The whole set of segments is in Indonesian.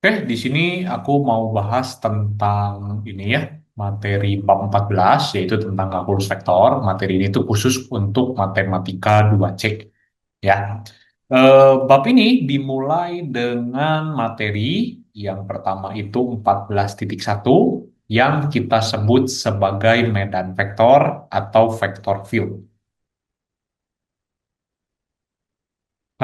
Oke, di sini aku mau bahas tentang ini ya, materi bab 14, yaitu tentang kalkulus vektor. Materi ini tuh khusus untuk matematika 2C, ya. Bab ini dimulai dengan materi yang pertama itu 14.1, yang kita sebut sebagai medan vektor atau vektor field.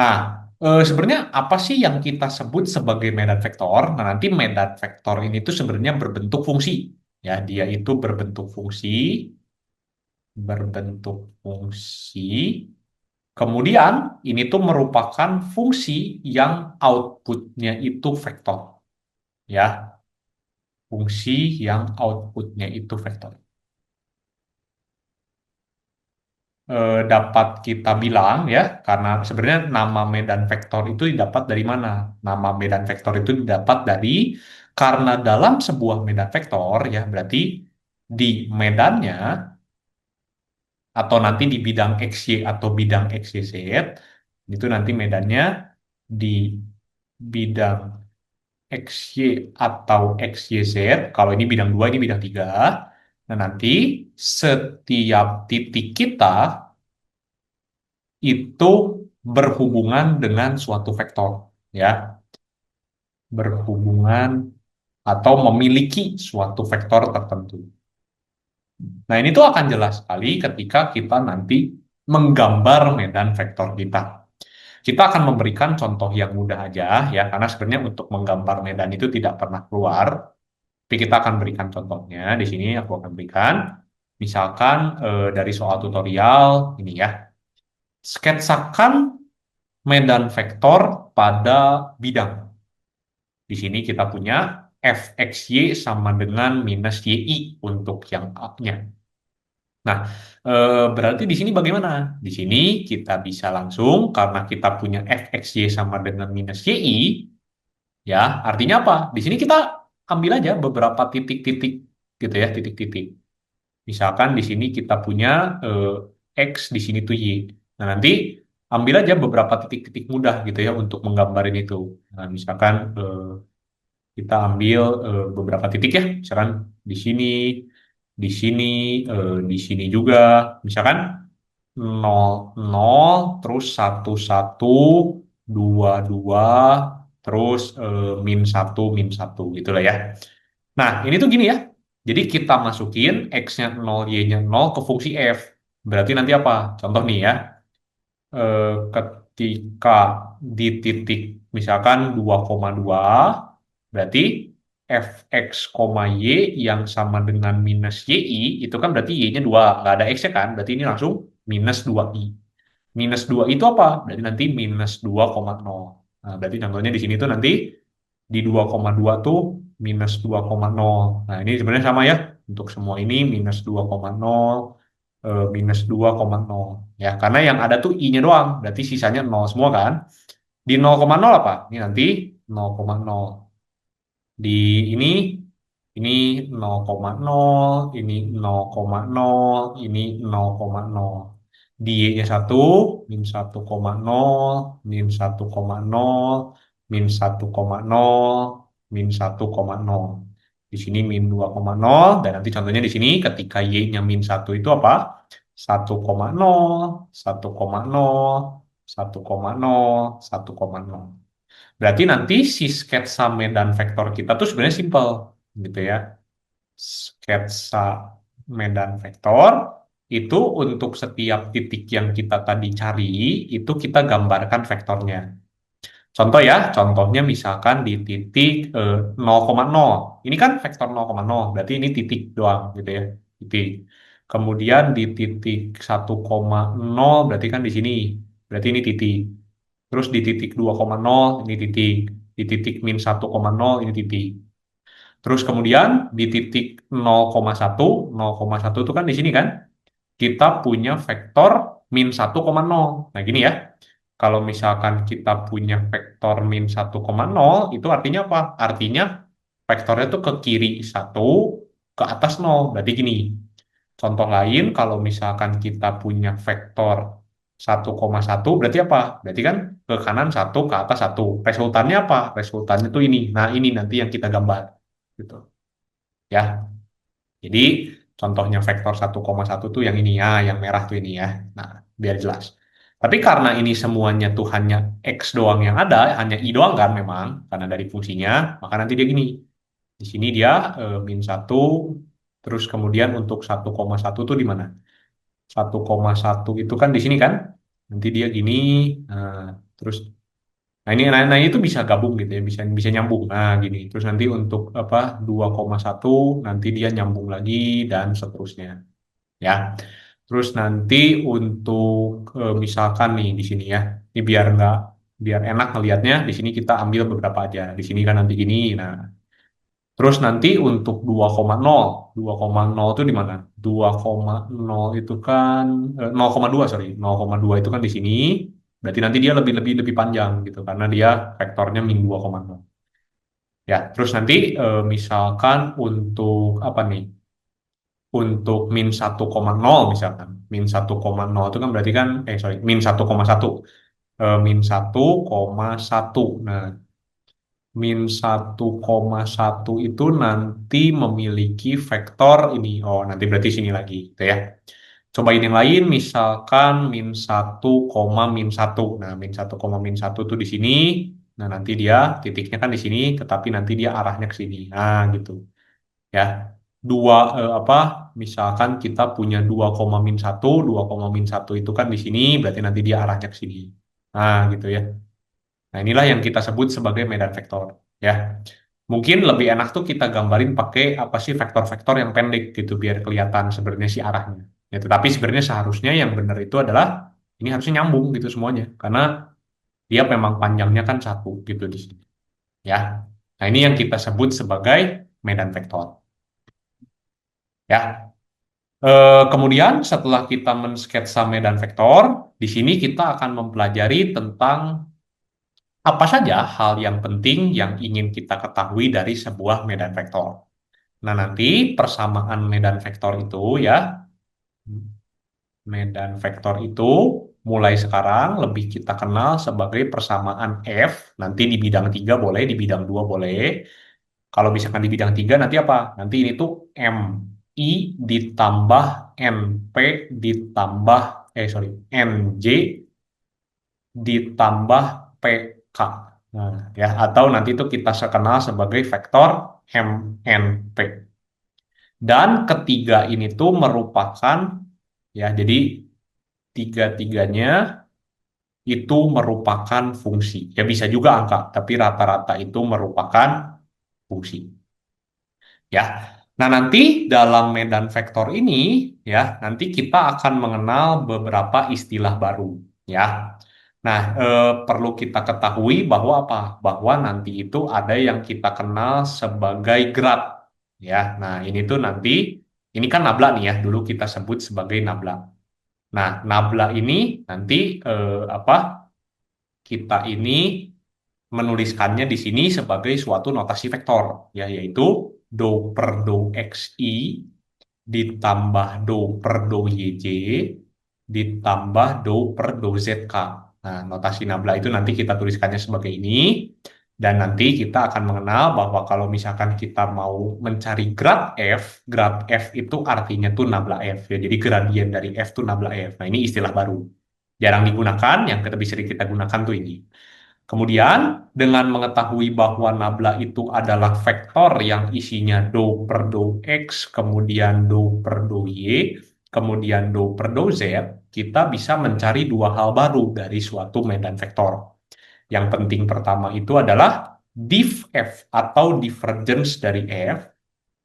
Nah, sebenarnya apa sih yang kita sebut sebagai medan vektor? Nah, nanti medan vektor ini tuh sebenarnya berbentuk fungsi. Ya, dia itu berbentuk fungsi. Kemudian ini tuh merupakan fungsi yang outputnya itu vektor. Ya, fungsi yang outputnya itu vektor. Dapat kita bilang ya, karena sebenarnya nama medan vektor itu didapat dari mana? Nama medan vektor itu didapat dari karena dalam sebuah medan vektor ya, berarti di medannya atau nanti di bidang XY atau bidang XYZ itu nanti medannya di bidang XY atau XYZ. Kalau ini bidang 2, ini bidang 3. Nah, nanti setiap titik kita itu berhubungan dengan suatu vektor, ya, berhubungan atau memiliki suatu vektor tertentu. Nah, ini tuh akan jelas sekali ketika kita nanti menggambar medan vektor kita. Kita akan memberikan contoh yang mudah aja ya, karena sebenarnya untuk menggambar medan itu tidak pernah keluar, tapi kita akan berikan contohnya. Di sini aku akan berikan, misalkan dari soal tutorial ini ya, sketsakan medan vektor pada bidang. Di sini kita punya fxy sama dengan minus yi untuk yang A-nya. Nah, berarti di sini bagaimana? Di sini kita bisa langsung, karena kita punya fxy sama dengan minus yi, ya, artinya apa? Di sini kita ambil aja beberapa titik-titik gitu ya, titik-titik. Misalkan di sini kita punya eh, X, di sini tuh Y. Nah, nanti ambil aja beberapa titik-titik mudah gitu ya untuk menggambarin itu. Nah, misalkan kita ambil beberapa titik ya, misalkan di sini, di sini, di sini juga. Misalkan 0 0 terus 1 1 2 2 terus -1 -1 gitu lah ya. Nah, ini tuh gini ya. Jadi kita masukin X-nya 0, Y-nya 0 ke fungsi F. Berarti nanti apa? Contoh nih ya. Ketika di titik misalkan 2,2, berarti Fx, Y yang sama dengan minus YI, itu kan berarti Y-nya 2. Nggak ada X-nya kan? Berarti ini langsung minus 2I. Minus 2 itu apa? Berarti nanti minus 2,0. Nah, berarti contohnya di sini tuh nanti di 2,2 tuh minus 2,0. Nah, ini sebenarnya sama ya. Untuk semua ini minus 2,0, minus 2,0. Ya, karena yang ada tuh I-nya doang. Berarti sisanya 0 semua kan. Di 0,0 apa? Ini nanti 0,0. Di ini ini 0,0, ini 0,0, ini 0,0. Di Y-nya 1, min 1,0, min 1,0, min 1,0, min 1,0. Di sini min 2,0, dan nanti contohnya di sini ketika Y-nya min 1 itu apa? 1,0, 1,0, 1,0, 1,0. Berarti nanti si sketsa medan vektor kita tuh sebenarnya simpel gitu ya. Sketsa medan vektor itu untuk setiap titik yang kita tadi cari, itu kita gambarkan vektornya. Contoh ya, contohnya misalkan di titik 0,0. Ini kan vektor 0,0, berarti ini titik doang gitu ya. Titik. Kemudian di titik 1,0 berarti kan di sini. Berarti ini titik. Terus di titik 2,0 ini titik. Di titik min 1,0 ini titik. Terus kemudian di titik 0,1, 0,1 itu kan di sini kan kita punya vektor min 1,0. Nah, gini ya. Kalau misalkan kita punya vektor min 1,0, itu artinya apa? Artinya vektornya tuh ke kiri 1, ke atas 0. Berarti gini. Contoh lain, kalau misalkan kita punya vektor 1,1 berarti apa? Berarti kan ke kanan satu, ke atas satu. Resultannya apa? Resultannya tuh ini. Nah, ini nanti yang kita gambar. Gitu. Ya. Jadi, contohnya vektor 1,1 tuh yang ini ya, yang merah tuh ini ya. Nah, biar jelas. Tapi karena ini semuanya tuh hanya X doang yang ada, hanya I doang kan memang, karena dari fungsinya, maka nanti dia gini. Di sini dia min 1, terus kemudian untuk 1,1 tuh di mana? 1,1 itu kan di sini kan? Nanti dia gini, nah, terus nah, itu bisa gabung gitu ya, bisa bisa nyambung. Nah, gini. Terus nanti untuk apa 2,1 nanti dia nyambung lagi dan seterusnya. Ya. Terus nanti untuk misalkan nih di sini ya. Ini biar enak ngelihatnya, di sini kita ambil beberapa aja. Di sini kan nanti gini. Nah, terus nanti untuk 2,0 itu di mana? 2,0 itu kan 0,2 sorry, 0,2 itu kan di sini. Berarti nanti dia lebih lebih lebih panjang gitu karena dia vektornya min 2,0. Ya, terus nanti misalkan untuk apa nih? Untuk min 1,0 misalkan. Min 1,0 itu kan berarti kan sorry, min 1,1. Min 1,1. Nah, min 1,1 itu nanti memiliki vektor ini. Oh, nanti berarti sini lagi, gitu ya. Cobain yang lain, misalkan min 1, min 1. Nah, min 1, min 1 itu di sini. Nah, nanti dia titiknya kan di sini, tetapi nanti dia arahnya ke sini. Nah, gitu. Ya. Apa, misalkan kita punya 2, min 1, 2, min 1 itu kan di sini, berarti nanti dia arahnya ke sini. Nah, gitu ya. Nah, inilah yang kita sebut sebagai medan vektor. Ya, mungkin lebih enak tuh kita gambarin pakai apa sih vektor-vektor yang pendek gitu biar kelihatan sebenarnya si arahnya. Ya, tetapi sebenarnya seharusnya yang benar itu adalah ini harusnya nyambung gitu semuanya karena dia memang panjangnya kan satu gitu di sini. Ya, nah ini yang kita sebut sebagai medan vektor. Ya, kemudian setelah kita mensketsa medan vektor, di sini kita akan mempelajari tentang apa saja hal yang penting yang ingin kita ketahui dari sebuah medan vektor. Nah, nanti persamaan medan vektor itu ya, medan vektor itu mulai sekarang lebih kita kenal sebagai persamaan F, nanti di bidang 3 boleh, di bidang 2 boleh. Kalau misalkan di bidang 3 nanti apa? Nanti ini tuh MI ditambah NP ditambah, sorry, NJ ditambah PK. Nah, ya, atau nanti itu kita kenal sebagai vektor MNP. Dan ketiga ini tuh merupakan, ya, jadi tiga-tiganya itu merupakan fungsi. Ya bisa juga angka, tapi rata-rata itu merupakan fungsi. Ya. Nah, nanti dalam medan vektor ini, ya, nanti kita akan mengenal beberapa istilah baru. Ya. Nah, perlu kita ketahui bahwa apa? Bahwa nanti itu ada yang kita kenal sebagai grad. Ya, nah ini tuh nanti, ini kan nabla nih ya, dulu kita sebut sebagai nabla. Nah, nabla ini nanti apa? Kita ini menuliskannya di sini sebagai suatu notasi vektor, ya, yaitu do per do xi ditambah do per do yj ditambah do per do zk. Nah, notasi nabla itu nanti kita tuliskannya sebagai ini. Dan nanti kita akan mengenal bahwa kalau misalkan kita mau mencari grad F itu artinya tuh nabla F. Ya, jadi gradien dari F itu nabla F. Nah, ini istilah baru. Jarang digunakan, yang lebih sering kita gunakan tuh ini. Kemudian, dengan mengetahui bahwa nabla itu adalah vektor yang isinya do per do X, kemudian do per do Y, kemudian do per do Z, kita bisa mencari dua hal baru dari suatu medan vektor. Yang penting pertama itu adalah div F atau divergence dari F.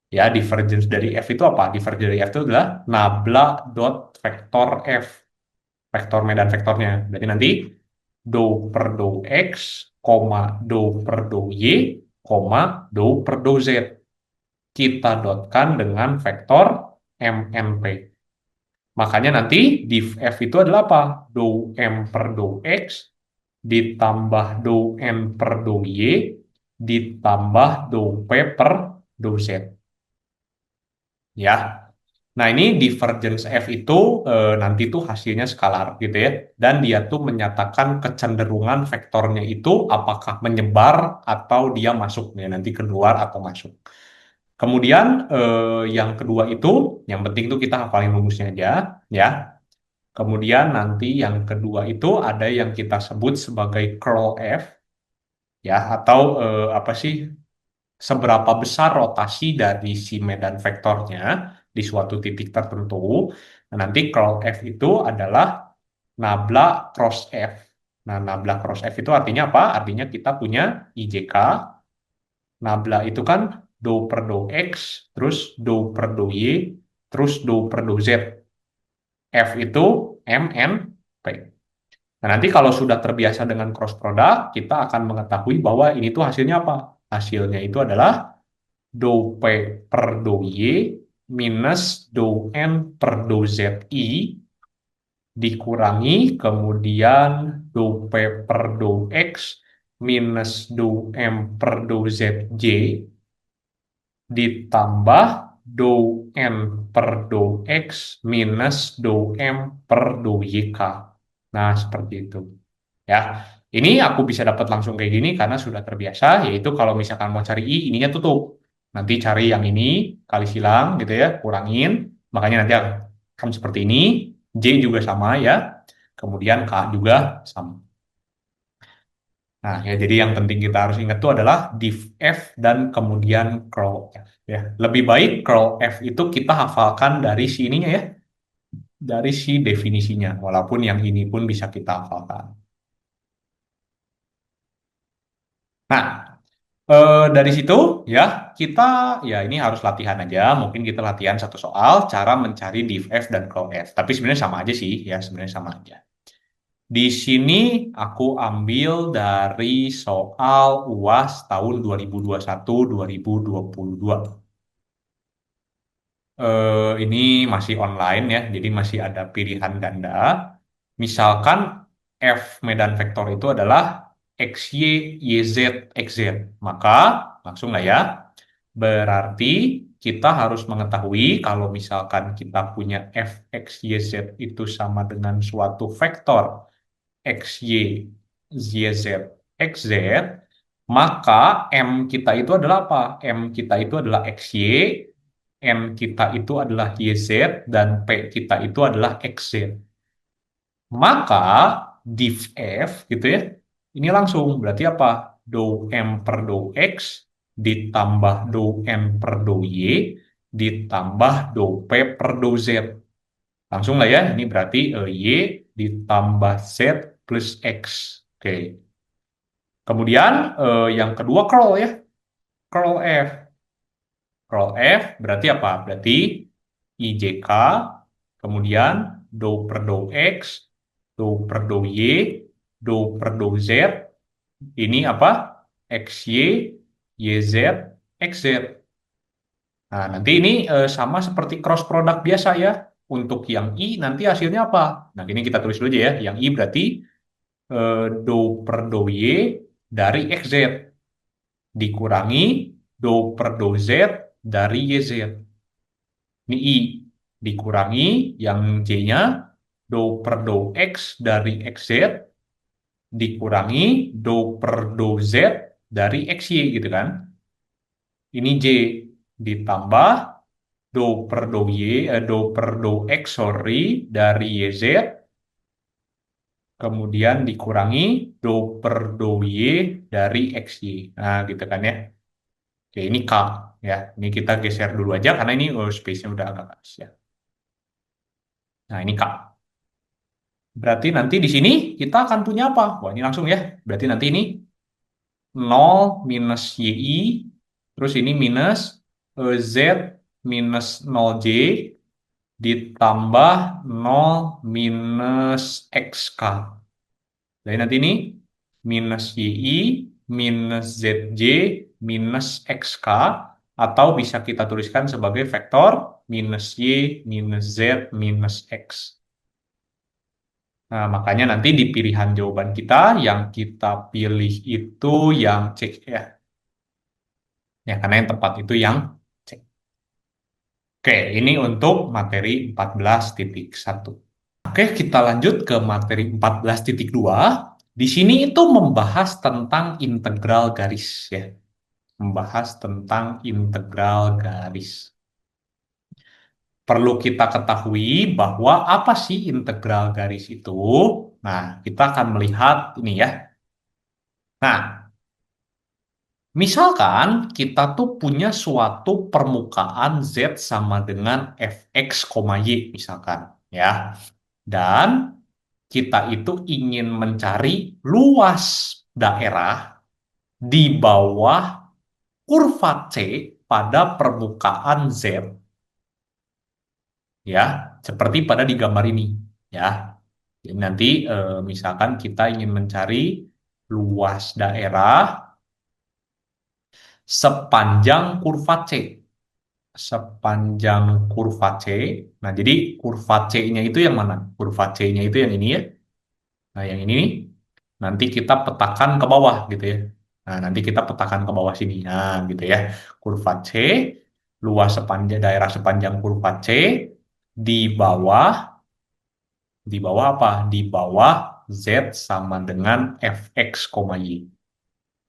Ya, divergence dari F itu apa? Divergence dari F itu adalah nabla dot vektor F, vektor medan vektornya. Berarti nanti do per do X, koma do per do Y, koma do per do Z. Kita dotkan dengan vektor MNP. Makanya nanti div F itu adalah apa? Do M per do X ditambah do N per do Y ditambah do P per do Z. Ya. Nah, ini divergence F itu nanti tuh hasilnya skalar gitu ya. Dan dia tuh menyatakan kecenderungan vektornya itu apakah menyebar atau dia masuk ya, nanti keluar atau masuk. Kemudian yang kedua itu, yang penting tuh kita hafalin rumusnya aja ya. Kemudian nanti yang kedua itu ada yang kita sebut sebagai curl F ya, atau apa sih, seberapa besar rotasi dari si medan vektornya di suatu titik tertentu. Nah, nanti curl F itu adalah nabla cross F. Nah, nabla cross F itu artinya apa? Artinya kita punya IJK, nabla itu kan do per do X, terus do per do Y, terus do per do Z. F itu M, N, P. Nah, nanti kalau sudah terbiasa dengan cross product, kita akan mengetahui bahwa ini tuh hasilnya apa? Hasilnya itu adalah do P per do Y minus do N per do ZI dikurangi kemudian do P per do X minus do M per do ZJ ditambah do N per do X minus do M per do YK. Nah, seperti itu. Ya, ini aku bisa dapat langsung kayak gini karena sudah terbiasa, yaitu kalau misalkan mau cari I, ininya tutup. Nanti cari yang ini, kali silang gitu ya, kurangin. Makanya nanti akan seperti ini. J juga sama ya. Kemudian K juga sama. Nah, ya jadi yang penting kita harus ingat itu adalah div F dan kemudian curl F. Ya, lebih baik curl F itu kita hafalkan dari si ininya ya, dari si definisinya. Walaupun yang ini pun bisa kita hafalkan. Nah, dari situ ya kita ya ini harus latihan aja. Mungkin kita latihan satu soal cara mencari div F dan curl F. Tapi sebenarnya sama aja sih ya, sebenarnya sama aja. Di sini aku ambil dari soal UAS tahun 2021-2022. Ini masih online ya, jadi masih ada pilihan ganda. Misalkan F medan vektor itu adalah XY, YZ, XZ. Maka langsung lah ya. Berarti kita harus mengetahui kalau misalkan kita punya f x y z itu sama dengan suatu vektor x y y z x z, maka M kita itu adalah apa? M kita itu adalah XY, N kita itu adalah YZ, dan P kita itu adalah XZ. Maka div F gitu ya, ini langsung berarti apa? Do M per do X ditambah do N per do Y ditambah do P per do Z. Langsung lah ya, ini berarti Y ditambah Z plus X. Oke. Kemudian yang kedua curl ya, curl F. Curl F berarti apa? Berarti IJK, kemudian do per do X, do per do Y, do per do Z, ini apa? XY, YZ, XZ. Nah, nanti ini sama seperti cross product biasa ya. Untuk yang I nanti hasilnya apa? Nah, ini kita tulis dulu aja ya. Yang I berarti do per do Y dari XZ dikurangi do per do Z dari YZ. Ini I dikurangi yang J-nya do per do X dari XZ dikurangi do per do Z dari XY gitu kan. Ini J ditambah do per do Y, do per do X sorry dari YZ kemudian dikurangi do per do Y dari XY. Nah gitu kan ya. Oke ini K ya. Ini kita geser dulu aja karena ini space-nya udah agak habis ya. Nah ini K. Berarti nanti di sini kita akan punya apa? Wah, ini langsung ya. Berarti nanti ini 0 minus YI, terus ini minus Z minus 0J, ditambah 0 minus XK. Jadi nanti ini minus YI, minus ZJ, minus XK, atau bisa kita tuliskan sebagai vektor minus Y, minus Z, minus X. Nah, makanya nanti di pilihan jawaban kita yang kita pilih itu yang C ya. Ya, karena yang tepat itu yang C. Oke, ini untuk materi 14.1. Oke, kita lanjut ke materi 14.2. Di sini itu membahas tentang integral garis ya. Membahas tentang integral garis. Perlu kita ketahui bahwa apa sih integral garis itu? Nah, kita akan melihat ini ya. Nah, misalkan kita tuh punya suatu permukaan Z sama dengan fx, y misalkan ya. Dan kita itu ingin mencari luas daerah di bawah kurva C pada permukaan Z ya, seperti pada di gambar ini ya. Jadi nanti misalkan kita ingin mencari luas daerah sepanjang kurva C, sepanjang kurva C. Nah, jadi kurva C-nya itu yang mana? Kurva C-nya itu yang ini ya. Nah, yang ini nih, nanti kita petakan ke bawah gitu ya. Nah, nanti kita petakan ke bawah sini. Nah, gitu ya. Kurva C, luas sepanjang daerah sepanjang kurva C di bawah apa? Di bawah Z sama dengan fx, y.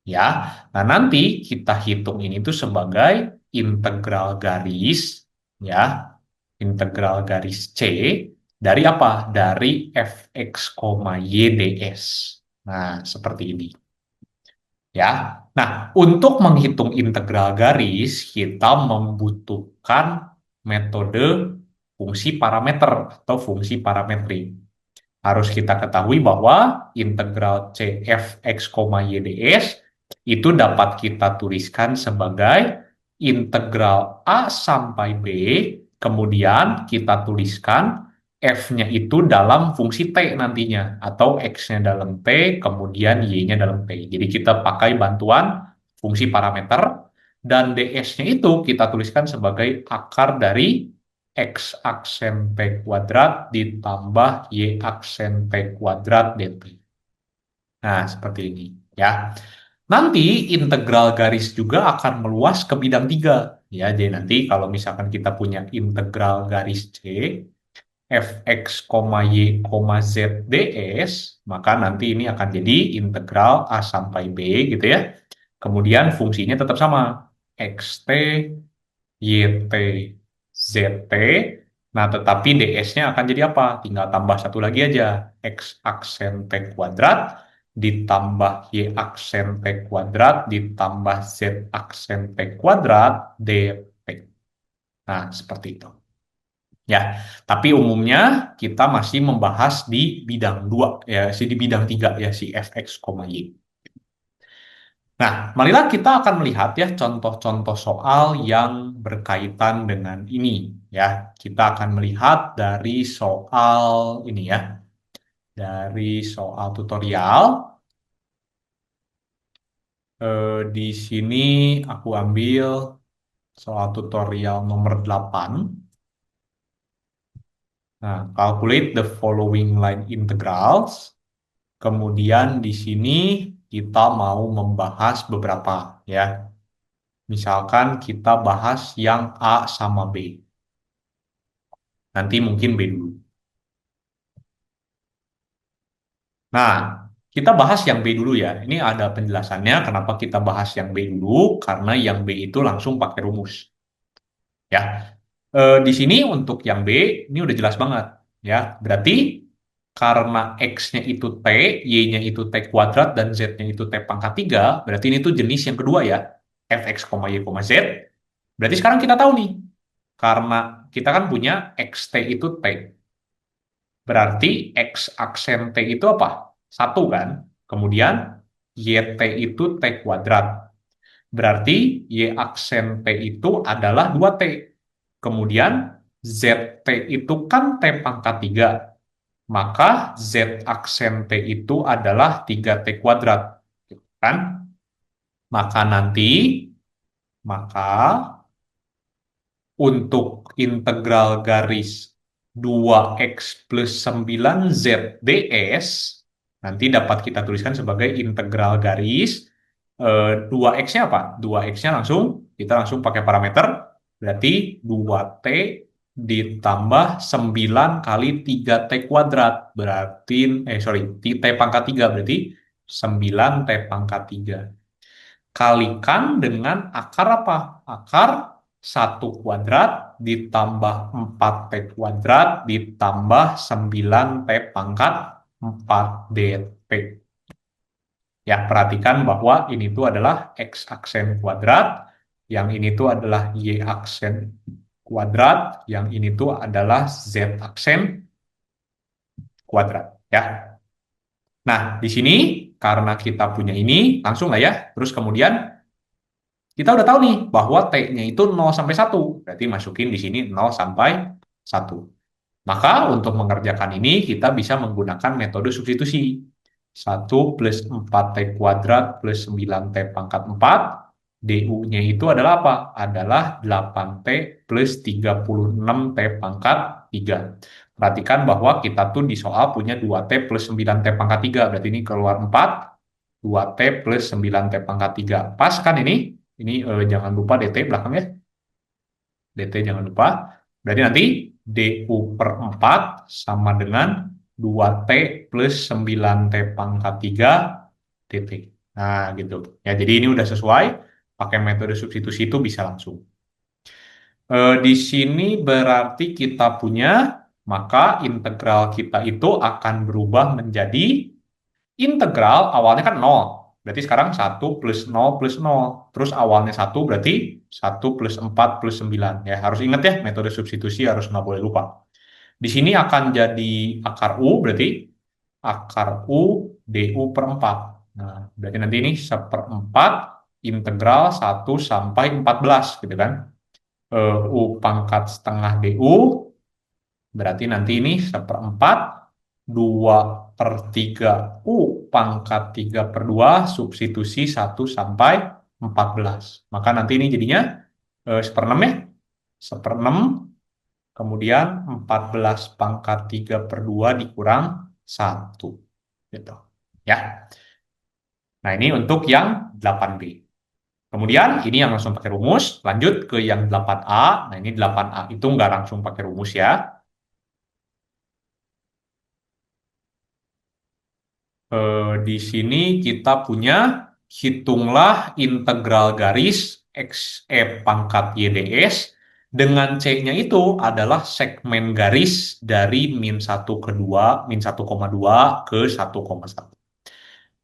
Ya. Nah, nanti kita hitung ini tuh sebagai integral garis ya, integral garis C dari apa? Dari fx, y ds. Nah, seperti ini. Ya. Nah, untuk menghitung integral garis, kita membutuhkan metode fungsi parameter atau fungsi parametrik. Harus kita ketahui bahwa integral CfX, y ds itu dapat kita tuliskan sebagai integral A sampai B, kemudian kita tuliskan F-nya itu dalam fungsi T nantinya, atau X-nya dalam T, kemudian Y-nya dalam T. Jadi kita pakai bantuan fungsi parameter, dan ds-nya itu kita tuliskan sebagai akar dari X aksen P kuadrat ditambah Y aksen P kuadrat dt. Nah, seperti ini ya. Nanti integral garis juga akan meluas ke bidang 3. Ya, jadi nanti kalau misalkan kita punya integral garis C, fx, y, z ds, maka nanti ini akan jadi integral A sampai B gitu ya. Kemudian fungsinya tetap sama, xt, yt, zt. Nah, tetapi ds-nya akan jadi apa? Tinggal tambah satu lagi aja. X aksen P kuadrat ditambah Y aksen P kuadrat ditambah Z aksen P kuadrat dt. Nah, seperti itu. Ya, tapi umumnya kita masih membahas di bidang 2 ya, di bidang 3 ya, si fx, y. Nah, marilah kita akan melihat ya contoh-contoh soal yang berkaitan dengan ini ya. Kita akan melihat dari soal ini ya. Dari soal tutorial. Di sini aku ambil soal tutorial nomor 8. Nah, calculate the following line integrals. Kemudian di sini kita mau membahas beberapa ya. Misalkan kita bahas yang A sama B. Nanti mungkin B dulu. Nah, kita bahas yang B dulu ya. Ini ada penjelasannya kenapa kita bahas yang B dulu, karena yang B itu langsung pakai rumus. Ya, di sini untuk yang B, ini udah jelas banget. Ya, berarti karena X-nya itu T, Y-nya itu T kuadrat, dan Z-nya itu T pangkat 3, berarti ini tuh jenis yang kedua ya, fx, y, z. Berarti sekarang kita tahu nih, karena kita kan punya xt itu T. Berarti X aksen T itu apa? Satu kan? Kemudian YT itu T kuadrat. Berarti Y aksen T itu adalah 2T. Kemudian ZT itu kan T pangkat 3. Maka Z aksen T itu adalah 3T kuadrat. Kan? Maka nanti, maka untuk integral garis 2x plus 9z ds, nanti dapat kita tuliskan sebagai integral garis 2x-nya apa? 2x-nya langsung, kita langsung pakai parameter Berarti 2T ditambah 9 kali 3T kuadrat. Berarti, T pangkat 3 berarti 9T pangkat 3. Kalikan dengan akar apa? Akar 1 kuadrat ditambah 4T kuadrat ditambah 9T pangkat 4DT. Ya, perhatikan bahwa ini tuh adalah X aksen kuadrat, yang ini tuh adalah Y aksen kuadrat, yang ini tuh adalah Z aksen kuadrat. Ya. Nah, di sini karena kita punya ini, langsung lah ya. Terus kemudian kita udah tahu nih bahwa T-nya itu 0 sampai 1. Berarti masukin di sini 0 sampai 1. Maka untuk mengerjakan ini kita bisa menggunakan metode substitusi. 1 plus 4T kuadrat plus 9T pangkat 4. DU-nya itu adalah apa? Adalah 8T plus 36T pangkat 3. Perhatikan bahwa kita tuh di soal punya 2T plus 9T pangkat 3. Berarti ini keluar 4. 2T plus 9T pangkat 3. Pas kan ini? Ini jangan lupa DT belakang ya. DT jangan lupa. Berarti nanti DU per 4 sama dengan 2T plus 9T pangkat 3 DT. Nah, gitu. Ya, jadi ini udah sesuai. Pakai metode substitusi itu bisa langsung. Di sini berarti kita punya, maka integral kita itu akan berubah menjadi integral awalnya kan 0. Berarti sekarang 1 plus 0 plus 0. Terus awalnya 1 berarti 1 plus 4 plus 9. Ya, harus ingat ya, metode substitusi harus nggak boleh lupa. Di sini akan jadi akar U, berarti akar U DU per 4. Nah, berarti nanti ini seperempat integral 1 sampai 14, gitu kan. U pangkat setengah DU, berarti nanti ini seperempat 2 per 3 U pangkat 3 per 2 substitusi 1 sampai 14. Maka nanti ini jadinya seperenam ya. Seperenam, kemudian 14 pangkat 3 per 2 dikurang 1. Gitu. Ya. Nah ini untuk yang 8B. Kemudian ini yang langsung pakai rumus. Lanjut ke yang 8A. Nah ini 8A itu nggak langsung pakai rumus ya. Di sini kita punya hitunglah integral garis XE pangkat YDS dengan C-nya itu adalah segmen garis dari min 1 ke 2, min 1,2 ke 1,1.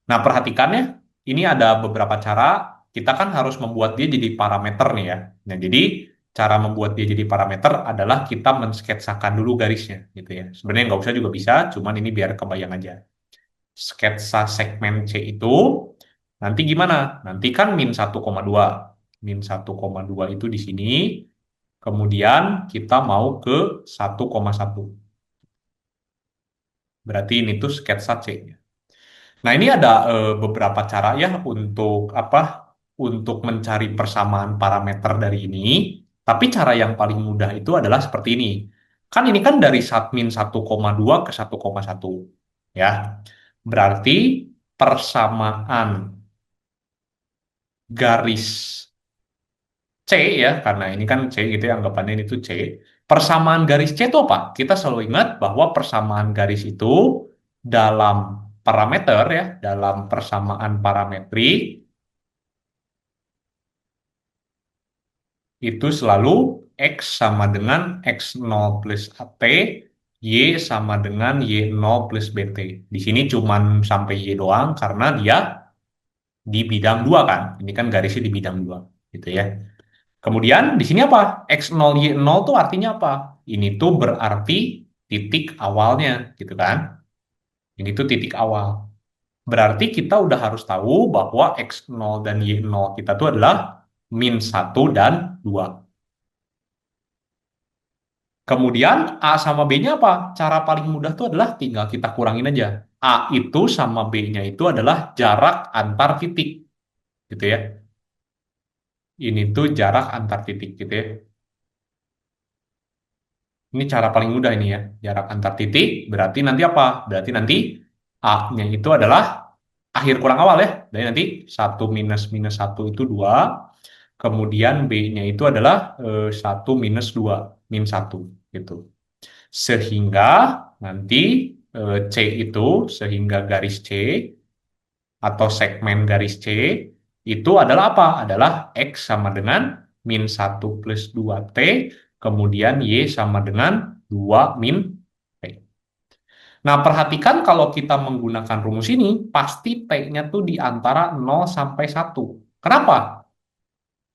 Nah, perhatikan ya, ini ada beberapa cara. Kita kan harus membuat dia jadi parameter nih ya. Nah, jadi cara membuat dia jadi parameter adalah kita mensketsakan dulu garisnya gitu ya. Sebenarnya nggak usah juga bisa, cuman ini biar kebayang aja. Sketsa segmen C itu nanti gimana? Nanti kan min 1,2. Min 1,2 itu di sini. Kemudian kita mau ke 1,1. Berarti ini tuh sketsa C-nya. Nah, ini ada beberapa cara ya untuk apa? Untuk mencari persamaan parameter dari ini. Tapi cara yang paling mudah itu adalah seperti ini. Kan ini kan dari min 1,2 ke 1,1. Ya. Berarti persamaan garis C ya, karena ini kan C gitu ya, anggapannya ini tuh C. Persamaan garis C itu apa? Kita selalu ingat bahwa persamaan garis itu dalam parameter ya, dalam persamaan parametri itu selalu X sama dengan X0 plus AT, Y sama dengan Y0 plus BT. Di sini cuman sampai Y doang karena dia di bidang 2 kan. Ini kan garisnya di bidang 2 gitu ya. Kemudian di sini apa? X0 Y0 tuh artinya apa? Ini tuh berarti titik awalnya gitu kan. Ini tuh titik awal. Berarti kita udah harus tahu bahwa X0 dan Y0 kita tuh adalah min 1 dan 2. Kemudian A sama B-nya apa? Cara paling mudah tuh adalah tinggal kita kurangin aja. A itu sama B-nya itu adalah jarak antar titik. Gitu ya. Ini tuh jarak antar titik gitu ya. Ini cara paling mudah ini ya. Jarak antar titik berarti nanti apa? Berarti nanti A-nya itu adalah akhir kurang awal ya. Jadi nanti 1 minus minus 1 itu 2. kemudian B-nya itu adalah 1 minus 2, min 1 gitu. Sehingga nanti C itu, sehingga garis C atau segmen garis C itu adalah apa? Adalah X sama dengan min 1 plus 2T, kemudian Y sama dengan 2 min T. Nah, perhatikan kalau kita menggunakan rumus ini, pasti T-nya tuh di antara 0 sampai 1. Kenapa?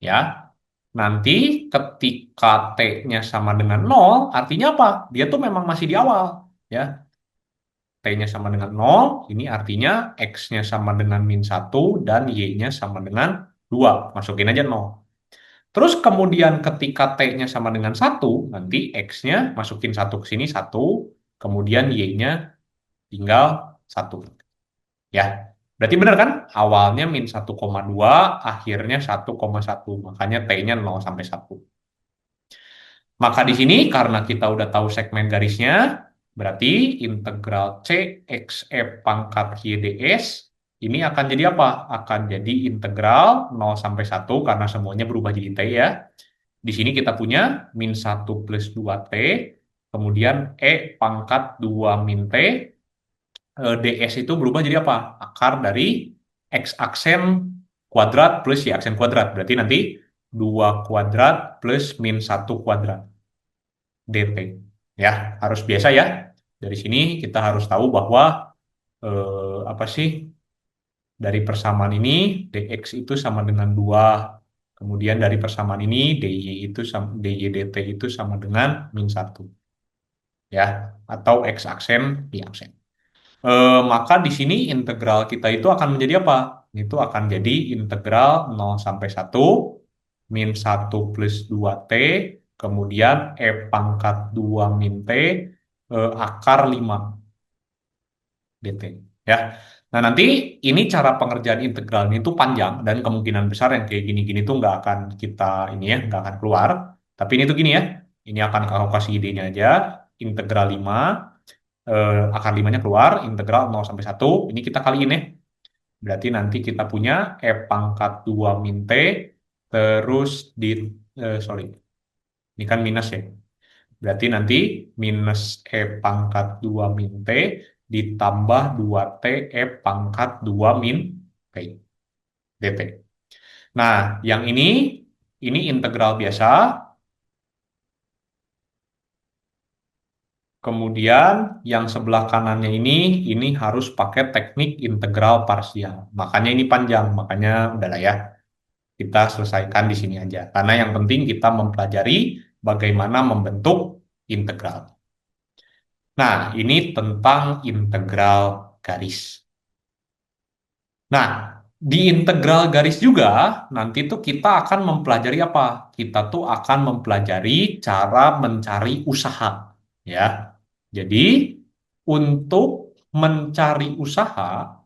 Ya, nanti ketika T-nya sama dengan 0, artinya apa? Dia tuh memang masih di awal. Ya, T-nya sama dengan 0, ini artinya X-nya sama dengan min 1 dan Y-nya sama dengan 2. Masukin aja 0. Terus kemudian ketika T-nya sama dengan 1, nanti X-nya masukin 1 ke sini, 1. Kemudian Y-nya tinggal 1. Ya, berarti benar kan? Awalnya min 1,2, akhirnya 1,1. Makanya T-nya 0 sampai 1. Maka di sini karena kita udah tahu segmen garisnya, berarti integral C x F pangkat Y ds ini akan jadi apa? Akan jadi integral 0 sampai 1 karena semuanya berubah jadi T ya. Di sini kita punya min 1 plus 2T, kemudian E pangkat 2 min T, ds itu berubah jadi apa? Akar dari X aksen kuadrat plus Y aksen kuadrat. Berarti nanti 2 kuadrat plus min 1 kuadrat. DT. Ya, harus biasa ya. Dari sini kita harus tahu bahwa apa sih dari persamaan ini dx itu sama dengan 2. Kemudian dari persamaan ini dy dt itu sama dengan min 1. Ya, atau x aksen, y aksen. Maka di sini integral kita itu akan menjadi apa? Itu akan jadi integral 0 sampai 1 min 1 plus 2T, kemudian E pangkat 2 min T, akar 5 dt. Ya. Nah, nanti ini cara pengerjaan integral ini tuh panjang dan kemungkinan besar yang kayak gini-gini tuh nggak akan kita ini ya, nggak akan keluar. Tapi ini tuh gini ya, ini akan aku kasih idenya aja, integral 5, akar 5-nya keluar, integral 0 sampai 1, ini kita kaliin ya. Berarti nanti kita punya E pangkat 2 min T, terus sorry, ini kan minus ya. Berarti nanti minus E pangkat 2 min T ditambah 2T E pangkat 2 min T dt. Nah, yang ini integral biasa. Kemudian yang sebelah kanannya ini harus pakai teknik integral parsial. Makanya ini panjang, makanya udahlah ya. Kita selesaikan di sini aja. Karena yang penting kita mempelajari bagaimana membentuk integral. Nah, ini tentang integral garis. Nah, di integral garis juga nanti tuh kita akan mempelajari apa? Kita tuh akan mempelajari cara mencari usaha, ya. Jadi, untuk mencari usaha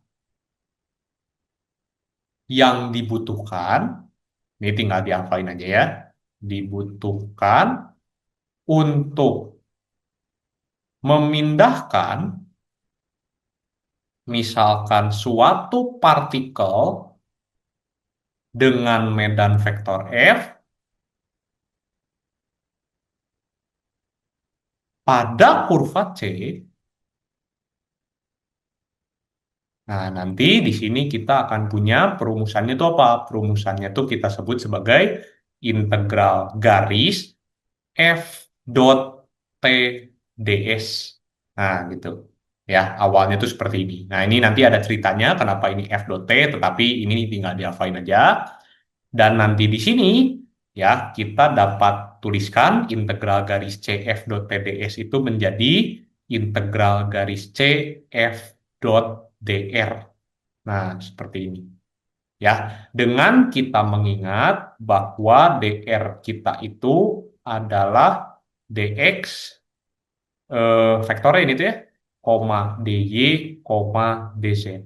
yang dibutuhkan, ini tinggal dihafalin aja ya, dibutuhkan untuk memindahkan misalkan suatu partikel dengan medan vektor F pada kurva C. Nah, nanti di sini kita akan punya perumusannya itu apa? Perumusannya itu kita sebut sebagai integral garis F dot T ds. Nah, gitu. Ya, awalnya itu seperti ini. Nah, ini nanti ada ceritanya kenapa ini F dot T, tetapi ini tinggal dihafalin aja. Dan nanti di sini, ya, kita dapat tuliskan integral garis C F dot T ds itu menjadi integral garis C F dot dr. Nah, seperti ini. Ya, dengan kita mengingat bahwa dr kita itu adalah dx vektornya ini tuh ya, koma dy, koma dz.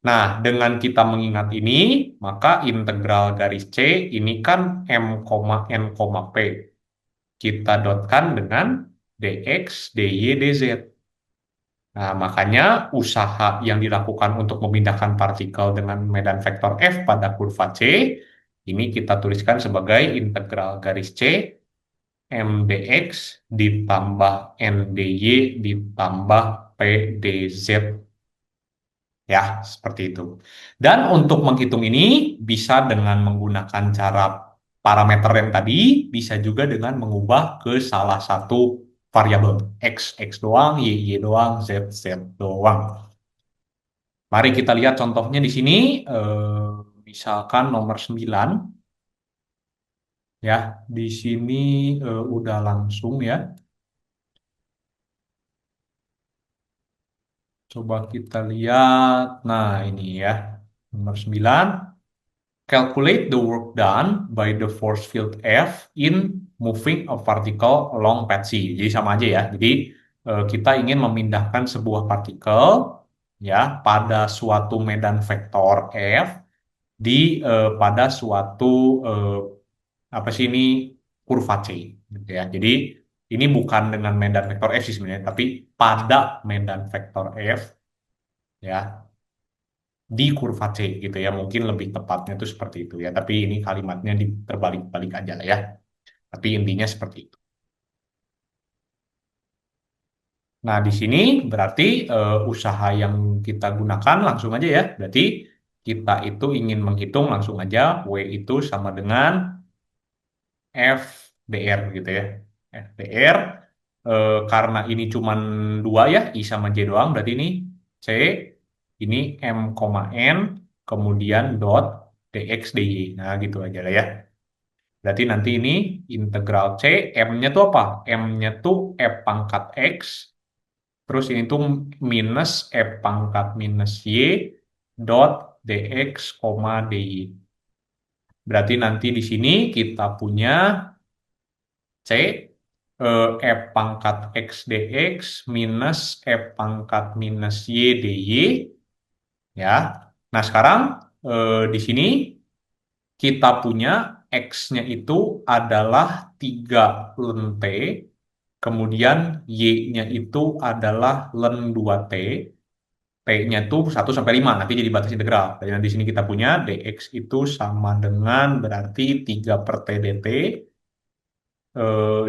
Nah, dengan kita mengingat ini, maka integral garis C ini kan m, n, p. Kita dotkan dengan dx, dy, dz. Nah, makanya usaha yang dilakukan untuk memindahkan partikel dengan medan vektor F pada kurva C Ini kita tuliskan sebagai integral garis C M dx ditambah N dy ditambah P dz. Ya, seperti itu. Dan untuk menghitung ini bisa dengan menggunakan cara parameter yang tadi, bisa juga dengan mengubah ke salah satu variabel. X doang, Y doang, Z doang. Mari kita lihat contohnya di sini. Misalkan nomor 9, ya. Di sini udah langsung ya. Coba kita lihat. Nah, ini ya. Nomor 9. Calculate the work done by the force field F in moving a particle along path C. Jadi sama aja ya. Jadi kita ingin memindahkan sebuah partikel ya pada suatu medan vektor F pada suatu eh, apa sih ini kurva C gitu ya. Jadi ini bukan dengan medan vektor F sih sebenarnya, tapi pada medan vektor F ya di kurva C gitu ya. Mungkin lebih tepatnya itu seperti itu ya. Tapi ini kalimatnya terbalik-balik aja lah ya. Tapi intinya seperti itu. Nah, di sini berarti usaha yang kita gunakan langsung aja ya. Berarti kita itu ingin menghitung langsung aja W itu sama dengan FDR gitu ya. FDR karena ini cuma dua ya, I sama J doang, berarti ini C, ini M, N, kemudian dot dx dy. Nah, gitu aja lah ya. Berarti nanti ini integral C, M-nya tuh apa? M-nya tuh E pangkat X, terus ini tuh minus E pangkat minus Y dot dx, dy. Berarti nanti di sini kita punya C E pangkat X dx minus E pangkat minus Y dy ya. Nah, sekarang di sini kita punya X-nya itu adalah 3 len T, kemudian Y-nya itu adalah len 2T, T-nya itu 1 sampai 5 nanti jadi batas integral. Jadi nanti di sini kita punya dx itu sama dengan berarti 3 per T dt.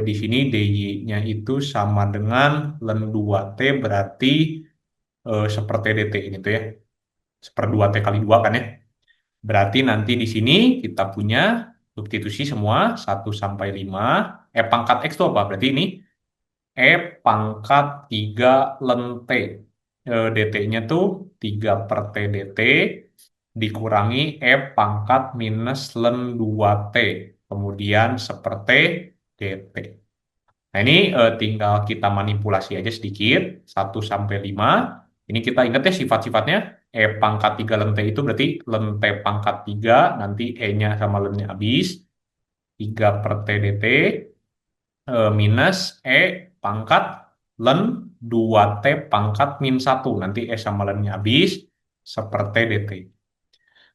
Di sini dy-nya itu sama dengan len 2T berarti seper T dt ini tuh ya. Seper 2T kali 2 kan ya. Berarti nanti di sini kita punya substitusi semua 1 sampai 5. Pangkat X itu apa? Berarti ini E pangkat 3 len T. DT-nya tuh 3 per T dt dikurangi E pangkat minus len 2T. Kemudian seperti dt. Nah, ini tinggal kita manipulasi aja sedikit. 1 sampai 5. Ini kita ingat ya sifat-sifatnya. E pangkat 3 len T itu berarti len T pangkat 3. Nanti E-nya sama len-nya habis. 3 per T dt minus E pangkat len 2T pangkat min 1. Nanti E sama len-nya habis. Seperti dt.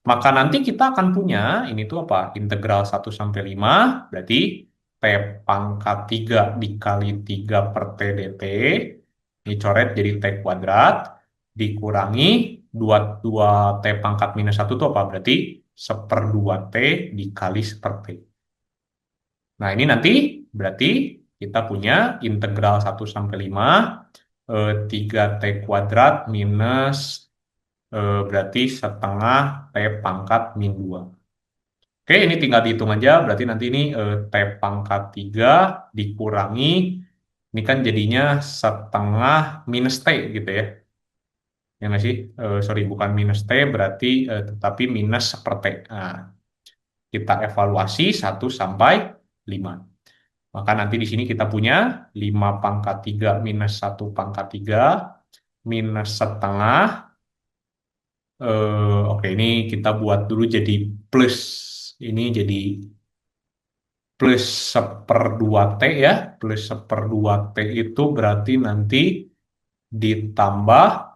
Maka nanti kita akan punya, ini tuh apa? Integral 1 sampai 5, berarti T pangkat 3 dikali 3 per T dt, ini coret jadi T kuadrat, dikurangi 2 T pangkat minus 1 itu apa? Berarti seper 2 T dikali seper T. Nah, ini nanti berarti kita punya integral 1 sampai 5, 3T kuadrat minus berarti setengah T pangkat min 2. Oke, ini tinggal dihitung aja. Berarti nanti ini T pangkat 3 dikurangi, ini kan jadinya setengah minus T gitu ya. Ya nggak sih? Sorry, bukan minus T, berarti tetapi minus seper T. Nah, kita evaluasi 1 sampai 5. Maka nanti di sini kita punya 5 pangkat 3 minus 1 pangkat 3 minus setengah. Oke, ini kita buat dulu jadi plus. Ini jadi plus seper 2T ya. Plus seper 2T itu berarti nanti ditambah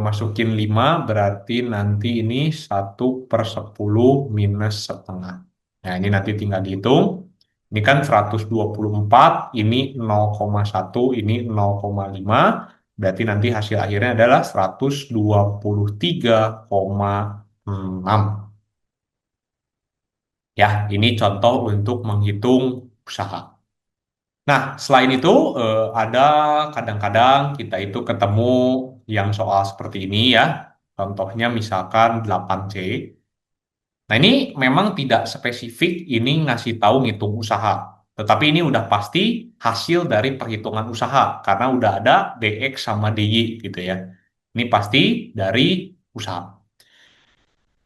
masukin 5 berarti nanti ini 1/10 minus setengah. Nah, ini nanti tinggal dihitung. Ini kan 124, ini 0,1, ini 0,5. Berarti nanti hasil akhirnya adalah 123,6. Ya, ini contoh untuk menghitung usaha. Nah, selain itu ada kadang-kadang kita itu ketemu yang soal seperti ini ya. Contohnya misalkan 8C. Nah, ini memang tidak spesifik ini ngasih tahu ngitung usaha. Tetapi ini udah pasti hasil dari perhitungan usaha karena udah ada DX sama DY gitu ya. Ini pasti dari usaha.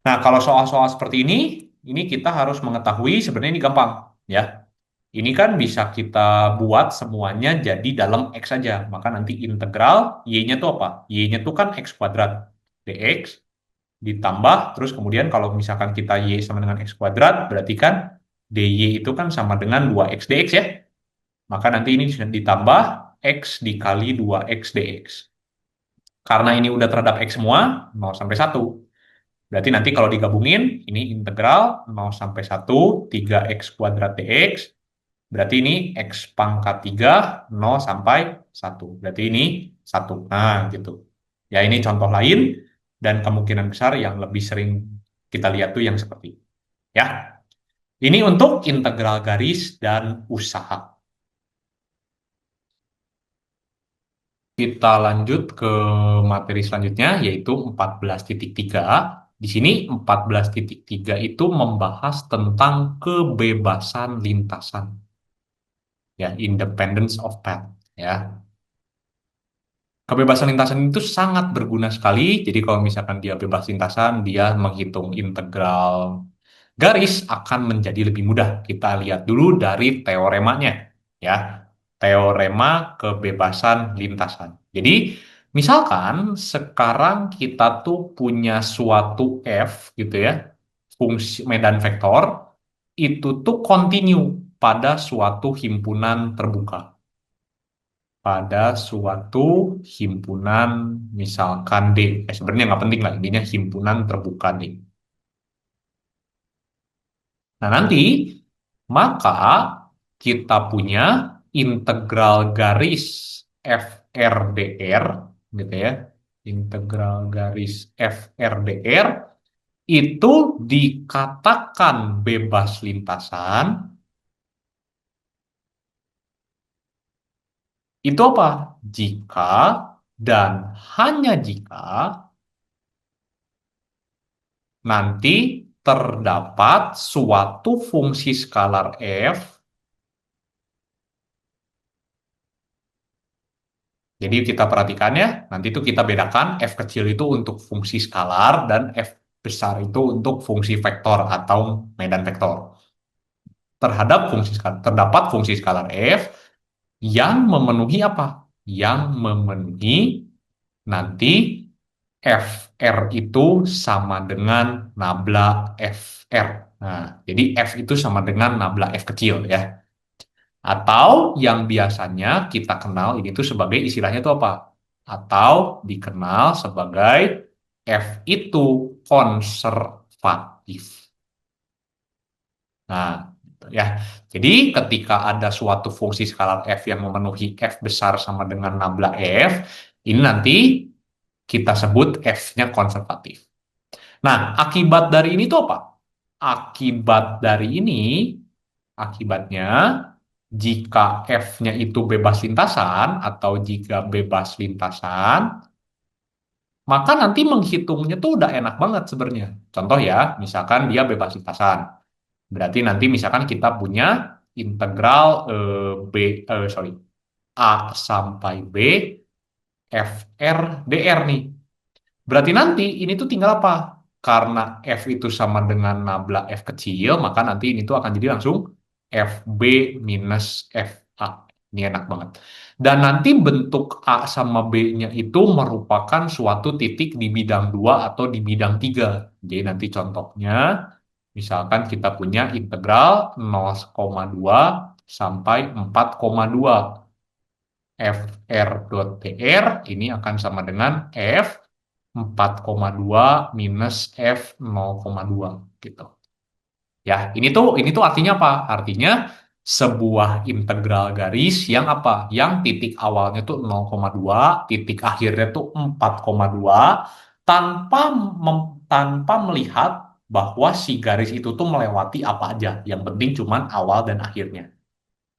Nah, kalau soal-soal seperti ini kita harus mengetahui sebenarnya ini gampang ya. Ini kan bisa kita buat semuanya jadi dalam X saja. Maka nanti integral Y-nya tuh apa? Y-nya tuh kan X kuadrat. DX ditambah, terus kemudian kalau misalkan kita Y sama dengan X kuadrat, berarti kan DY itu kan sama dengan 2X DX ya. Maka nanti ini ditambah X dikali 2X DX. Karena ini udah terhadap X semua, 0 sampai 1. Berarti nanti kalau digabungin, ini integral 0 sampai 1, 3X kuadrat DX. Berarti ini X pangkat 3, 0 sampai 1. Berarti ini 1. Nah, gitu. Ya, ini contoh lain, dan kemungkinan besar yang lebih sering kita lihat tuh yang seperti ini. Ya, ini untuk integral garis dan usaha. Kita lanjut ke materi selanjutnya, yaitu 14.3. Di sini 14.3 itu membahas tentang kebebasan lintasan. Ya, independence of path. Ya, kebebasan lintasan itu sangat berguna sekali. Jadi kalau misalkan dia bebas lintasan, dia menghitung integral garis akan menjadi lebih mudah. Kita lihat dulu dari teoremanya, ya. Teorema kebebasan lintasan. Jadi, misalkan sekarang kita tuh punya suatu F gitu ya, fungsi medan vektor itu tuh kontinu pada suatu himpunan terbuka, pada suatu himpunan misalkan D. Sebenarnya nggak penting lah, intinya himpunan terbuka D. Nah, nanti maka kita punya integral garis FRDR gitu ya. Integral garis FRDR itu dikatakan bebas lintasan itu apa? Jika dan hanya jika nanti terdapat suatu fungsi skalar f. Jadi kita perhatikan ya, nanti itu kita bedakan f kecil itu untuk fungsi skalar dan f besar itu untuk fungsi vektor atau medan vektor. Terdapat fungsi skalar f yang memenuhi apa? Yang memenuhi nanti fr itu sama dengan nabla fr. Nah, jadi f itu sama dengan nabla f kecil ya. Atau yang biasanya kita kenal ini tuh sebagai istilahnya itu apa? Atau dikenal sebagai F itu konservatif. Nah, gitu ya. Jadi ketika ada suatu fungsi skalar F yang memenuhi F besar sama dengan nabla F, ini nanti kita sebut F-nya konservatif. Nah, akibat dari ini tuh apa? Akibat dari ini, akibatnya jika F-nya itu bebas lintasan atau jika bebas lintasan, maka nanti menghitungnya tuh udah enak banget sebenarnya. Contoh ya, misalkan dia bebas lintasan. Berarti nanti misalkan kita punya integral sorry, A sampai B FR DR nih. Berarti nanti ini tuh tinggal apa? Karena F itu sama dengan nabla F kecil, maka nanti ini tuh akan jadi langsung FB minus FA. Ini enak banget. Dan nanti bentuk A sama B-nya itu merupakan suatu titik di bidang 2 atau di bidang 3. Jadi nanti contohnya, misalkan kita punya integral 0,2 sampai 4,2. FR dot TR ini akan sama dengan F 4,2 minus F 0,2 gitu. Ya, ini tuh artinya apa? Artinya sebuah integral garis yang apa? Yang titik awalnya tuh 0,2, titik akhirnya tuh 4,2 tanpa tanpa melihat bahwa si garis itu tuh melewati apa aja. Yang penting cuman awal dan akhirnya.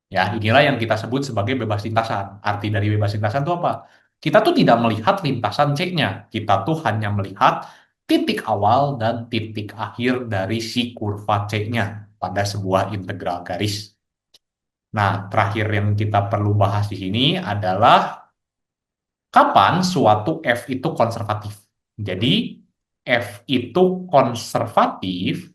Ya, inilah yang kita sebut sebagai bebas lintasan. Arti dari bebas lintasan itu apa? Kita tuh tidak melihat lintasan C-nya. Kita tuh hanya melihat titik awal dan titik akhir dari si kurva C-nya pada sebuah integral garis. Nah, terakhir yang kita perlu bahas di sini adalah kapan suatu F itu konservatif. Jadi, F itu konservatif,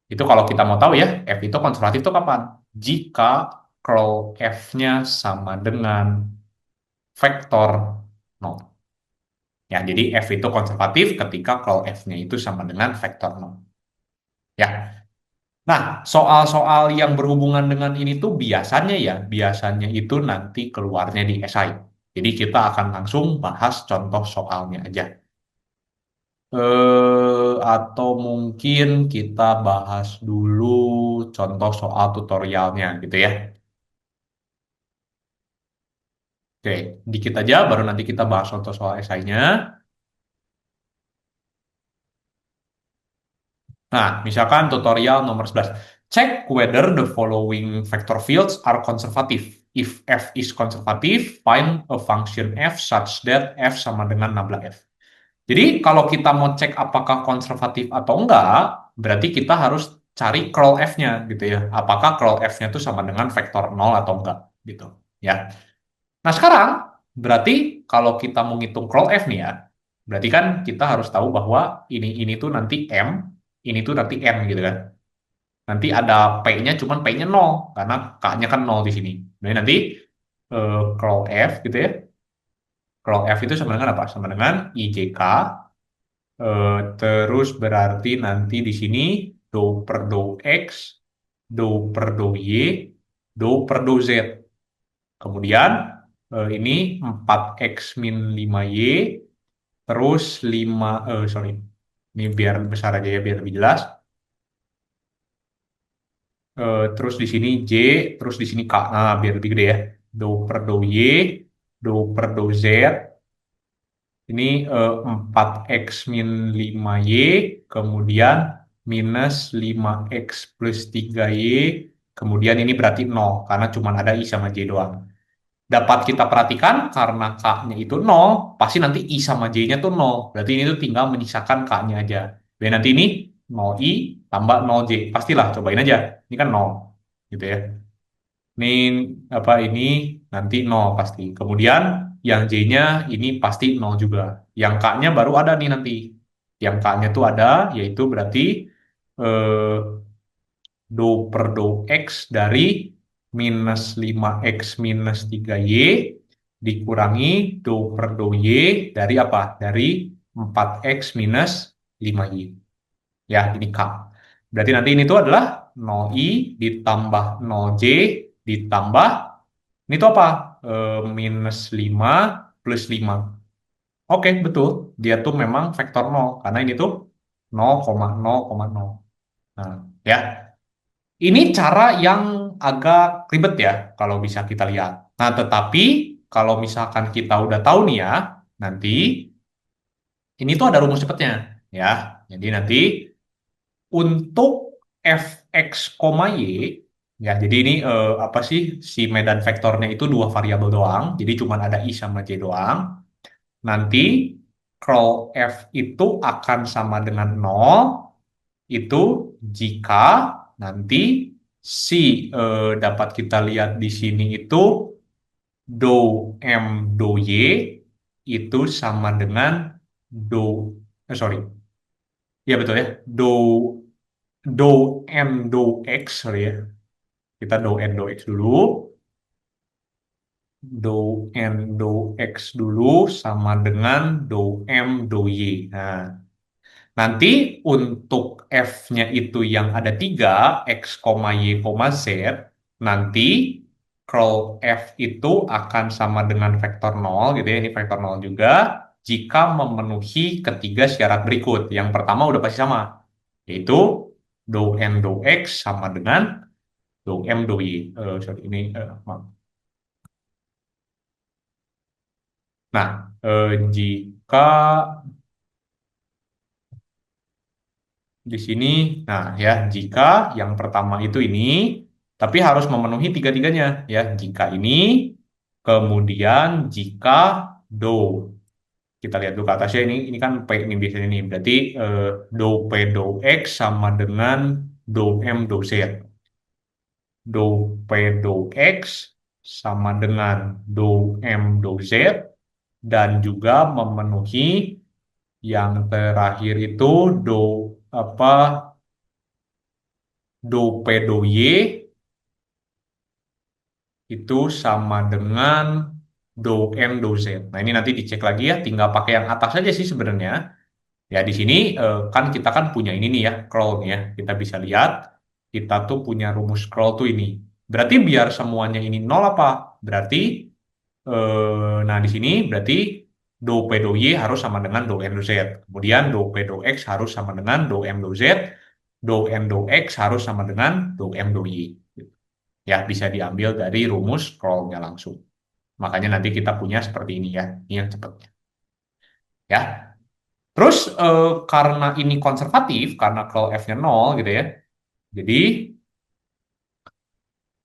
itu kalau kita mau tahu ya, F itu konservatif itu kapan? Jika curl F-nya sama dengan vektor nol. Ya, jadi F itu konservatif ketika curl F-nya itu sama dengan vektor nol. Ya, nah soal-soal yang berhubungan dengan ini tuh biasanya itu nanti keluarnya di esai. Jadi kita akan langsung bahas contoh soalnya aja. Atau mungkin kita bahas dulu contoh soal tutorialnya gitu ya. Oke, dikit aja baru nanti kita bahas contoh soal esainya. Nah, misalkan tutorial nomor 11. Check whether the following vector fields are conservative. If f is conservative, find a function f such that f sama dengan nabla f. Jadi kalau kita mau cek apakah konservatif atau enggak, berarti kita harus cari curl f-nya gitu ya. Apakah curl f-nya itu sama dengan vektor nol atau enggak gitu ya. Nah, sekarang berarti kalau kita mau ngitung curl f nih ya, berarti kan kita harus tahu bahwa ini tuh nanti m, ini tuh nanti n gitu kan. Nanti ada p-nya cuman p-nya nol karena k-nya kan nol di sini. Jadi nanti curl f gitu ya. Curl f itu sama dengan apa? Sama dengan IJK. Terus berarti nanti di sini do per do X, do per do Y, do per do Z. Kemudian ini 4X min 5Y, terus 5, sorry, ini biar besar aja ya, biar lebih jelas. Terus di sini J, terus di sini K. Nah, biar lebih gede ya. Do per do Y, do per do Z, ini 4x min 5y, kemudian minus 5x plus 3y, kemudian ini berarti 0, karena cuma ada i sama j doang. Dapat kita perhatikan, karena k-nya itu 0, pasti nanti i sama j-nya tuh 0. Berarti ini tuh tinggal menyisakan k-nya aja. Dan nanti ini 0i tambah 0j. Pastilah, cobain aja. Ini kan 0. Gitu ya. Ini apa ini nanti nol pasti. Kemudian yang J-nya ini pasti nol juga. Yang K-nya baru ada nih nanti. Yang K-nya tuh ada yaitu berarti eh, do per do X dari minus 5X minus 3Y dikurangi do per do Y dari apa? Dari 4X minus 5Y. Ya, ini K. Berarti nanti ini tuh adalah 0i ditambah 0j ditambah ini tuh apa? Minus 5 plus 5. Oke, betul. Dia tuh memang vektor 0 karena ini tuh 0,0,0. Nah, ya. Ini cara yang agak ribet ya kalau bisa kita lihat. Nah, tetapi kalau misalkan kita udah tahu nih ya, nanti ini tuh ada rumus cepatnya ya. Jadi nanti untuk fx, y, ya jadi ini apa sih si medan vektornya itu dua variabel doang, jadi cuma ada i sama j doang. Nanti curl f itu akan sama dengan 0 itu jika nanti si dapat kita lihat di sini itu do m do y itu sama dengan do sorry, ya betul ya, do n do x, sorry ya. Kita do n do x dulu. Do n do x dulu sama dengan do m do y. Nah, nanti untuk f-nya itu yang ada 3 x, y, z, nanti curl f itu akan sama dengan vektor nol gitu ya. Ini vektor nol juga jika memenuhi ketiga syarat berikut. Yang pertama udah pasti sama, yaitu do n do x sama dengan do m do y. Sorry, ini maaf. Nah, jika di sini, nah ya, jika yang pertama itu ini, tapi harus memenuhi tiga-tiganya ya. Jika ini, kemudian jika do. Kita lihat dulu ke atasnya ini kan P ini biasanya ini. Berarti do P do X sama dengan do M do Z. Do P do X sama dengan do M do Z dan juga memenuhi yang terakhir itu do apa do P do Y itu sama dengan do N do Z. Nah, ini nanti dicek lagi ya, tinggal pakai yang atas saja sih sebenarnya. Ya, di sini kan kita kan punya ini nih ya, scroll nih ya. Kita bisa lihat, kita tuh punya rumus scroll tuh ini. Berarti biar semuanya ini nol apa? Berarti, nah di sini berarti do P do Y harus sama dengan do N do Z. Kemudian do P do X harus sama dengan do M do Z. Do N do X harus sama dengan do M do Y. Ya, bisa diambil dari rumus scrollnya langsung. Makanya nanti kita punya seperti ini ya. Ini yang cepatnya. Ya, terus karena ini konservatif, karena kalau F-nya 0 gitu ya, jadi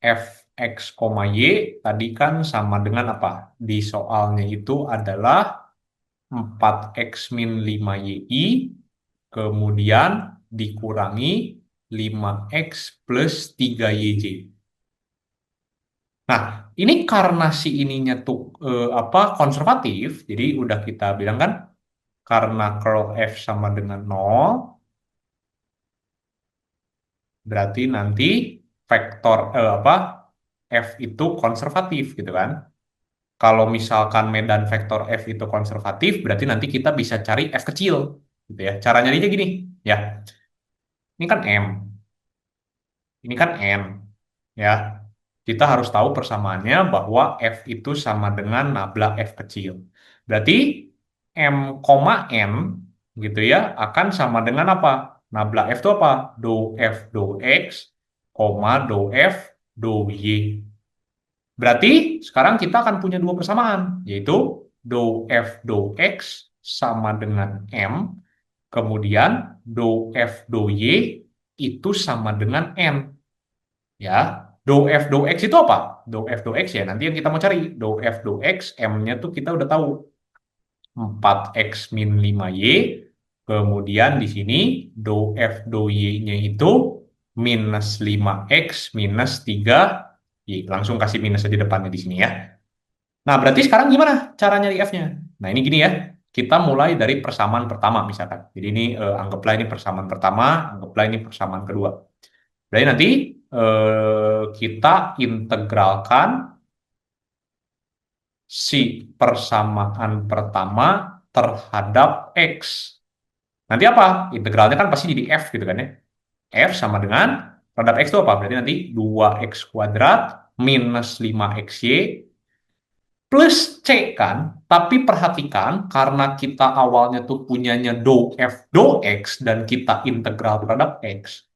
Fx, Y tadi kan sama dengan apa? Di soalnya itu adalah 4x min 5y, kemudian dikurangi 5x plus 3yj. Nah, ini karena si ininya tuh apa konservatif, jadi udah kita bilang kan, karena curl F sama dengan 0, berarti nanti vektor apa F itu konservatif gitu kan. Kalau misalkan medan vektor F itu konservatif, berarti nanti kita bisa cari F kecil gitu ya. Cara nyarinya gini, ya. Ini kan M, ini kan N, ya. Kita harus tahu persamaannya bahwa F itu sama dengan nabla F kecil. Berarti M, N gitu ya akan sama dengan apa? Nabla F itu apa? Do F do X, do F do Y. Berarti sekarang kita akan punya dua persamaan, yaitu do F do X sama dengan M, kemudian do F do Y itu sama dengan N. Ya, do F do X itu apa? Do F do X ya, nanti yang kita mau cari. Do F do X, M-nya tuh kita udah tahu. 4x min 5y, kemudian di sini do F do Y-nya itu minus 5x minus 3y. Langsung kasih minus aja depannya di sini ya. Nah, berarti sekarang gimana cara nyari F-nya? Nah, ini gini ya. Kita mulai dari persamaan pertama misalkan. Jadi ini anggaplah ini persamaan pertama, anggaplah ini persamaan kedua. Berarti nanti kita integralkan si persamaan pertama terhadap X. Nanti apa? Integralnya kan pasti jadi F gitu kan ya. F sama dengan terhadap X itu apa? Berarti nanti 2X kuadrat minus 5XY plus C kan. Tapi perhatikan karena kita awalnya tuh punyanya do F do X dan kita integral terhadap X.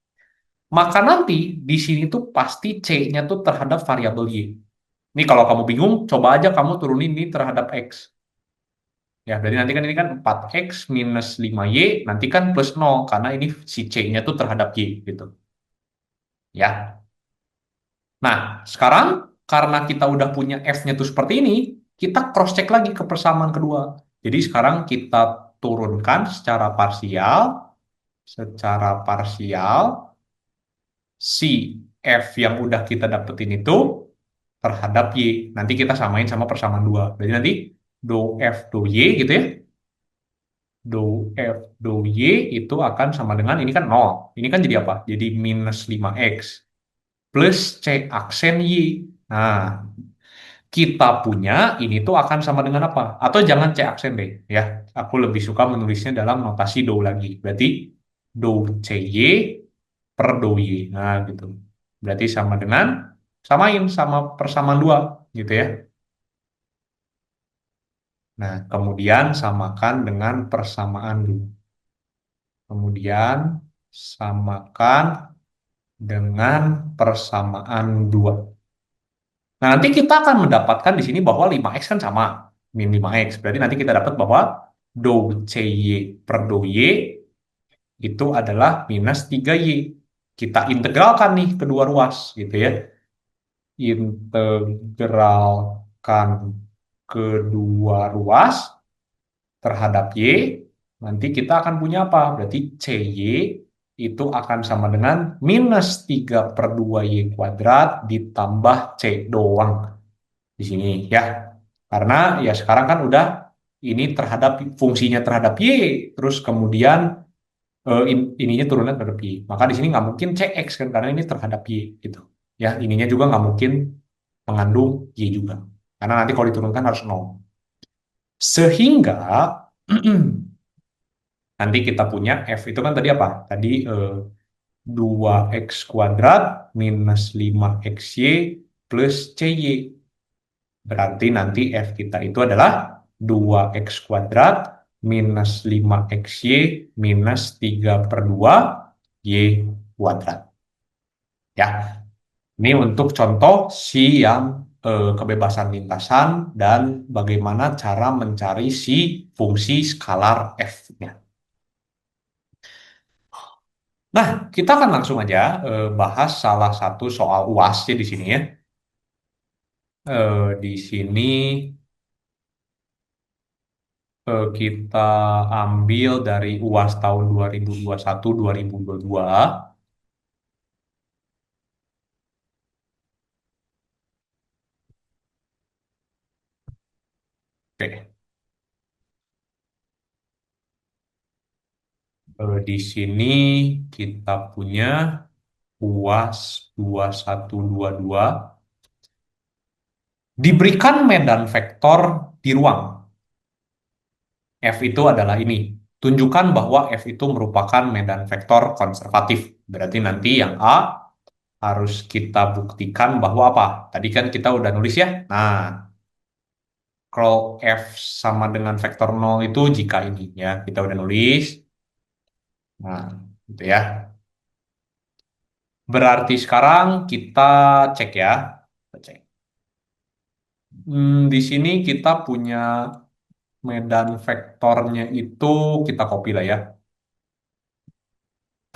Maka nanti di sini tuh pasti C-nya tuh terhadap variabel Y. Ini kalau kamu bingung, coba aja kamu turunin ini terhadap X. Ya, berarti nanti kan ini kan 4x minus 5y, nanti kan plus 0, karena ini si C-nya tuh terhadap Y, gitu. Ya. Nah, sekarang karena kita udah punya F-nya tuh seperti ini, kita cross-check lagi ke persamaan kedua. Jadi sekarang kita turunkan secara parsial, si F yang udah kita dapetin itu terhadap Y. Nanti kita samain sama persamaan dua. Berarti nanti do F do Y gitu ya. Do F do Y itu akan sama dengan ini kan 0. Ini kan jadi apa? Jadi minus 5X plus C aksen Y. Nah, kita punya ini tuh akan sama dengan apa? Atau jangan C aksen deh ya. Aku lebih suka menulisnya dalam notasi do lagi. Berarti do CY per do Y. Nah, gitu. Berarti sama dengan samain sama persamaan 2 gitu ya. Nah, kemudian samakan dengan persamaan 2. Kemudian samakan dengan persamaan 2. Nah, nanti kita akan mendapatkan di sini bahwa 5x kan sama, min 5x. Berarti nanti kita dapat bahwa do CY per do Y itu adalah minus 3Y. Kita integralkan nih kedua ruas gitu ya. Integralkan kedua ruas terhadap Y, nanti kita akan punya apa? Berarti CY itu akan sama dengan minus 3 per 2Y kuadrat ditambah C doang di sini ya. Karena ya sekarang kan udah ini terhadap fungsinya terhadap Y, terus kemudian ininya turunan terhadap Y. Maka di sini nggak mungkin CX kan, karena ini terhadap Y gitu. Ya, ininya juga nggak mungkin mengandung Y juga. Karena nanti kalau diturunkan harus nol. Sehingga nanti kita punya F itu kan tadi apa? Tadi 2X kuadrat minus 5XY plus CY. Berarti nanti F kita itu adalah 2X kuadrat minus 5XY minus 3 per 2 Y kuadrat. Ya, ini untuk contoh si yang kebebasan lintasan dan bagaimana cara mencari si fungsi skalar F-nya. Nah, kita akan langsung aja bahas salah satu soal UAS ya di sini ya. Di sini kita ambil dari UAS tahun 2021-2022. Oke, di sini kita punya UAS 2122 diberikan medan vektor di ruang. F itu adalah ini. Tunjukkan bahwa F itu merupakan medan vektor konservatif. Berarti nanti yang A harus kita buktikan bahwa apa? Tadi kan kita udah nulis ya. Nah, kalau F sama dengan vektor nol itu jika ini ya. Kita udah nulis. Nah, gitu ya. Berarti sekarang kita cek ya. Kita cek. Di sini kita punya medan vektornya itu kita copy lah ya.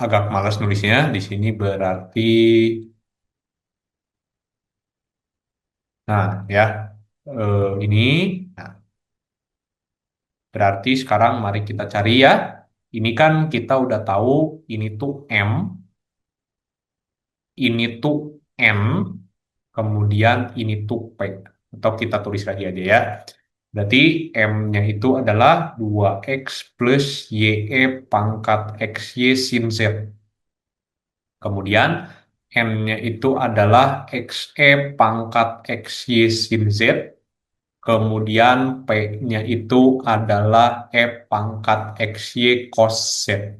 Agak malas nulisnya. Di sini berarti, nah ya, ini. Nah, berarti sekarang mari kita cari ya. Ini kan kita udah tahu ini tuh M, ini tuh N, kemudian ini tuh P. Atau kita tulis lagi aja ya. Berarti M-nya itu adalah 2X plus YE pangkat XY sin Z. Kemudian N-nya itu adalah XE pangkat XY sin Z. Kemudian P-nya itu adalah E pangkat XY cos Z.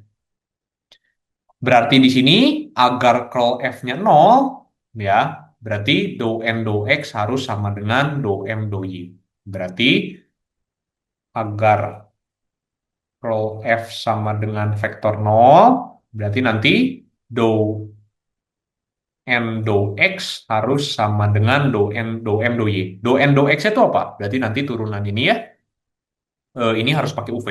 Berarti di sini agar curl F-nya 0, ya, berarti do N do X harus sama dengan do M do Y. Berarti agar curl F sama dengan vektor 0, berarti nanti do N do X harus sama dengan do M do Y. Do N do X itu apa? Berarti nanti turunan ini ya, ini harus pakai UV.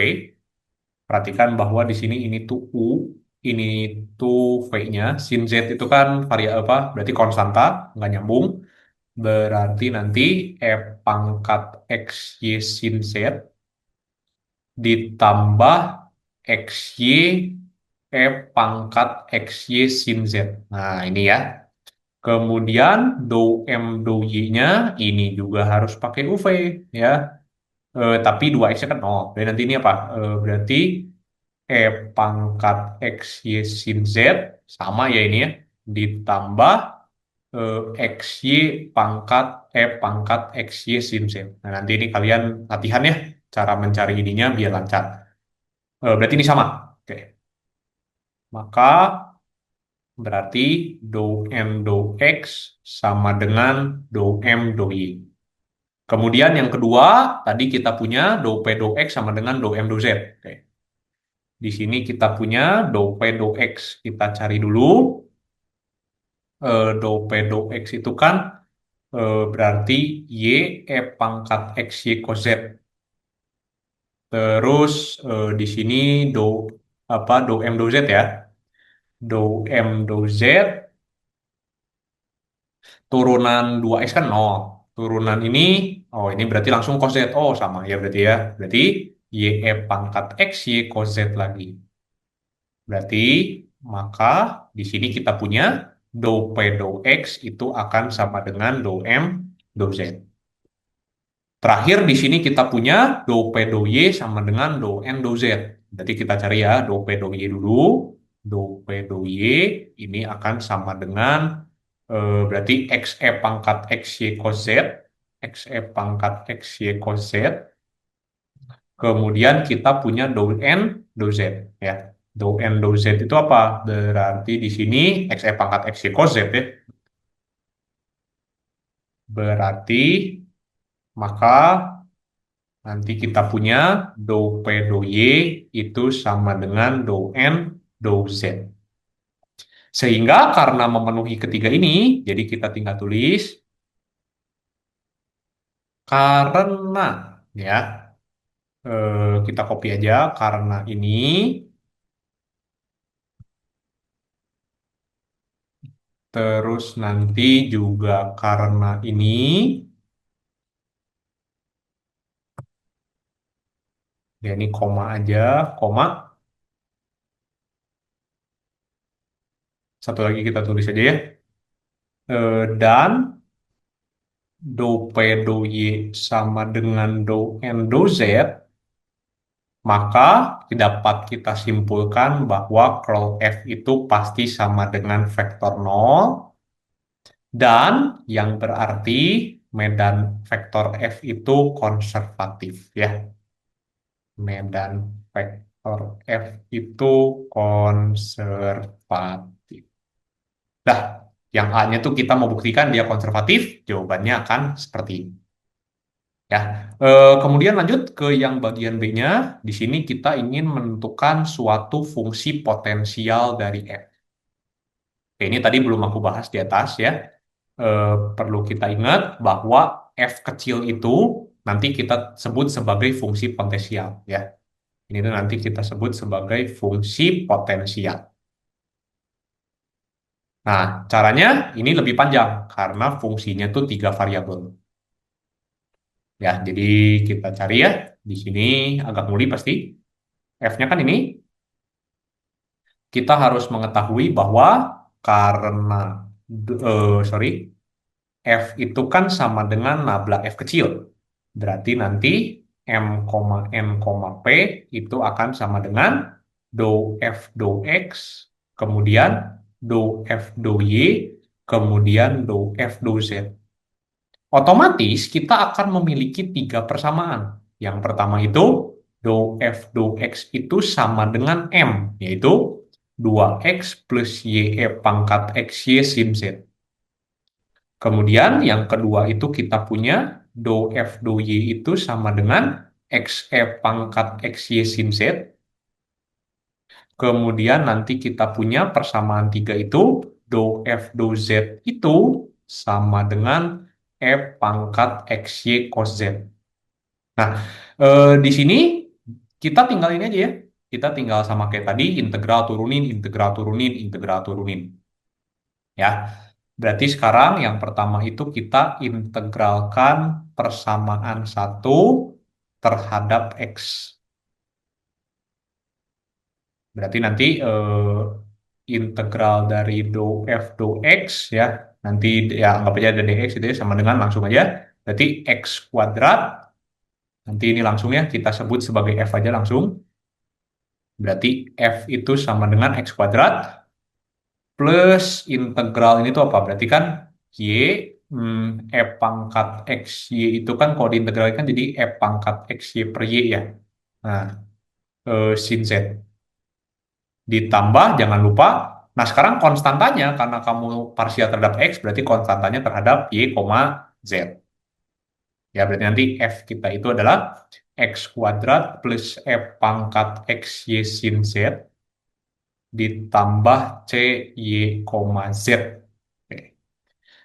Perhatikan bahwa di sini ini tuh U, ini tuh V-nya. Sin Z itu kan variabel apa? Berarti konstanta, nggak nyambung. Berarti nanti E pangkat X Y sin Z ditambah XY E pangkat XY sin Z. Nah, ini ya. Kemudian do M do Y-nya ini juga harus pakai UV ya. Tapi 2X-nya kan 0. Jadi nanti ini apa? Berarti E pangkat X Y sin Z sama ya ini ya, ditambah eh, XY pangkat E pangkat XY sin Z. Nah, nanti ini kalian latihan ya cara mencari ininya biar lancar. Berarti ini sama. Oke. Maka berarti do M do X sama dengan do M do Y. Kemudian yang kedua, tadi kita punya do P do X sama dengan do M do Z. Oke. Di sini kita punya do P do X. Kita cari dulu. Do P do X itu kan berarti Y E pangkat XY cos Z. Terus di sini do apa do M do Z ya. Do M do Z turunan 2X kan 0. Turunan ini, oh ini berarti langsung cos Z. Oh sama ya berarti ya. Berarti YE pangkat X, Y cos Z lagi. Berarti maka di sini kita punya do P do X itu akan sama dengan do M do Z. Terakhir di sini kita punya do P do Y sama dengan do N do Z. Berarti kita cari ya do P do Y dulu. Do P do Y ini akan sama dengan berarti XE pangkat XY cos Z. XE pangkat XY cos Z. Kemudian kita punya do N do Z ya. Do N do Z itu apa? Berarti di sini XE pangkat XY cos Z ya. Berarti maka nanti kita punya do P do Y itu sama dengan do N do Z. Sehingga karena memenuhi ketiga ini, jadi kita tinggal tulis karena ya kita copy aja karena ini terus nanti juga karena ini ya ini koma aja koma satu lagi kita tulis aja ya. Dan do P do Y sama dengan do N do Z, maka dapat kita simpulkan bahwa curl F itu pasti sama dengan vektor 0 dan yang berarti medan vektor F itu konservatif ya. Medan vektor F itu konservatif. Nah, yang A-nya tuh kita mau buktikan dia konservatif, jawabannya akan seperti ini. Ya, kemudian lanjut ke yang bagian B-nya. Di sini kita ingin menentukan suatu fungsi potensial dari F. Oke, ini tadi belum aku bahas di atas ya. Perlu kita ingat bahwa F kecil itu nanti kita sebut sebagai fungsi potensial ya. Ini tuh nanti kita sebut sebagai fungsi potensial. Nah, caranya ini lebih panjang karena fungsinya tuh 3 variabel. Ya, jadi kita cari ya. Di sini agak nguli pasti. F-nya kan ini. Kita harus mengetahui bahwa karena sorry, F itu kan sama dengan nabla F kecil. Berarti nanti M, N, P itu akan sama dengan do F do X, kemudian do F do Y, kemudian do F do Z. Otomatis kita akan memiliki 3 persamaan. Yang pertama itu do F do X itu sama dengan M, yaitu 2X plus YE pangkat XY sin Z. Kemudian yang kedua itu kita punya do F do Y itu sama dengan XE pangkat XY sin Z. Kemudian nanti kita punya persamaan 3 itu do F do Z itu sama dengan E pangkat XY cos Z. Nah, di sini kita tinggal ini aja ya. Kita tinggal sama kayak tadi, integral turunin, integral turunin, integral turunin. Ya, berarti sekarang yang pertama itu kita integralkan persamaan 1 terhadap X. Berarti nanti integral dari do F do X ya, nanti ya anggap aja ada dx itu ya, sama dengan langsung aja. Berarti X kuadrat, nanti ini langsung ya, kita sebut sebagai F aja langsung. Berarti F itu sama dengan X kuadrat plus integral ini tuh apa? Berarti kan Y, E pangkat XY itu kan kalau diintegralkan jadi E pangkat XY per Y ya. Nah, sin Z. Ditambah, jangan lupa, nah sekarang konstantanya, karena kamu parsial terhadap X, berarti konstantanya terhadap Y, Z. Ya, berarti nanti F kita itu adalah X kuadrat plus E pangkat XY sin Z ditambah C, Y, Z. Oke.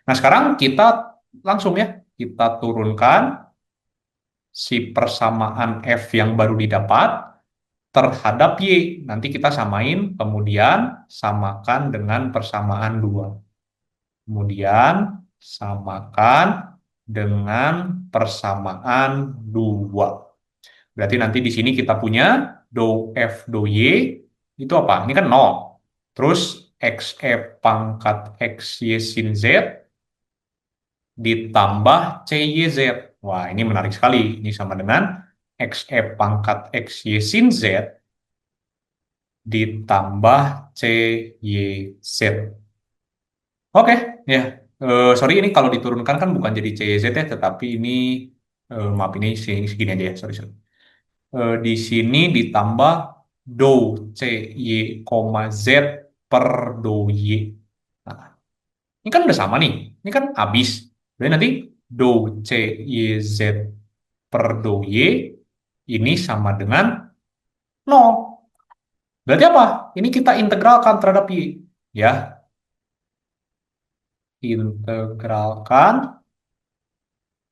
Nah, sekarang kita langsung ya, kita turunkan si persamaan F yang baru didapat, terhadap Y. Nanti kita samain, kemudian samakan dengan persamaan 2. Kemudian samakan dengan persamaan 2. Berarti nanti di sini kita punya dou F dou Y itu apa? Ini kan 0. Terus XE pangkat XY sin Z ditambah CYZ. Wah, ini menarik sekali. Ini sama dengan XE pangkat XY sin Z ditambah CYZ. Oke, ya. Sorry, ini kalau diturunkan kan bukan jadi CYZ ya, tetapi ini, maaf ini segini aja ya, sorry. Di sini ditambah dou CY, Z per dou Y. Nah, ini kan udah sama nih. Ini kan habis. Jadi nanti dou CYZ per dou Y ini sama dengan 0. Berarti apa? Ini kita integralkan terhadap Y. Ya, integralkan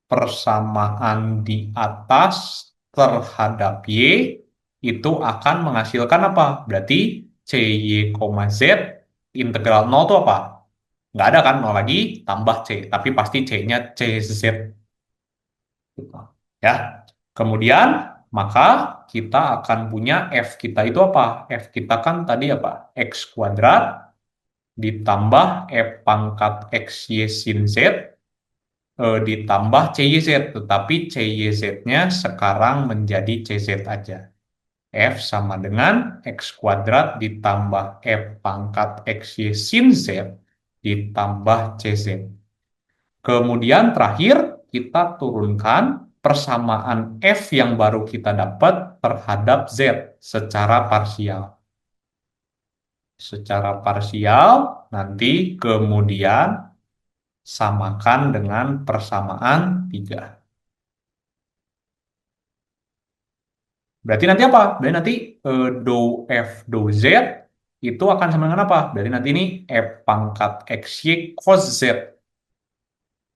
persamaan di atas terhadap Y itu akan menghasilkan apa? Berarti CY, Z integral 0 itu apa? Nggak ada kan 0 lagi, tambah C. Tapi pasti C-nya CZ. Gitu. Ya. Kemudian, maka kita akan punya F kita itu apa? F kita kan tadi apa? X kuadrat ditambah F pangkat XY sin Z ditambah CYZ, tetapi CYZ-nya sekarang menjadi CZ aja. F sama dengan X kuadrat ditambah F pangkat XY sin Z ditambah CZ. Kemudian terakhir kita turunkan persamaan F yang baru kita dapat terhadap Z secara parsial. Secara parsial, nanti kemudian samakan dengan persamaan 3. Berarti nanti apa? Berarti nanti dou F dou Z itu akan sama dengan apa? Berarti nanti ini F pangkat XY cos Z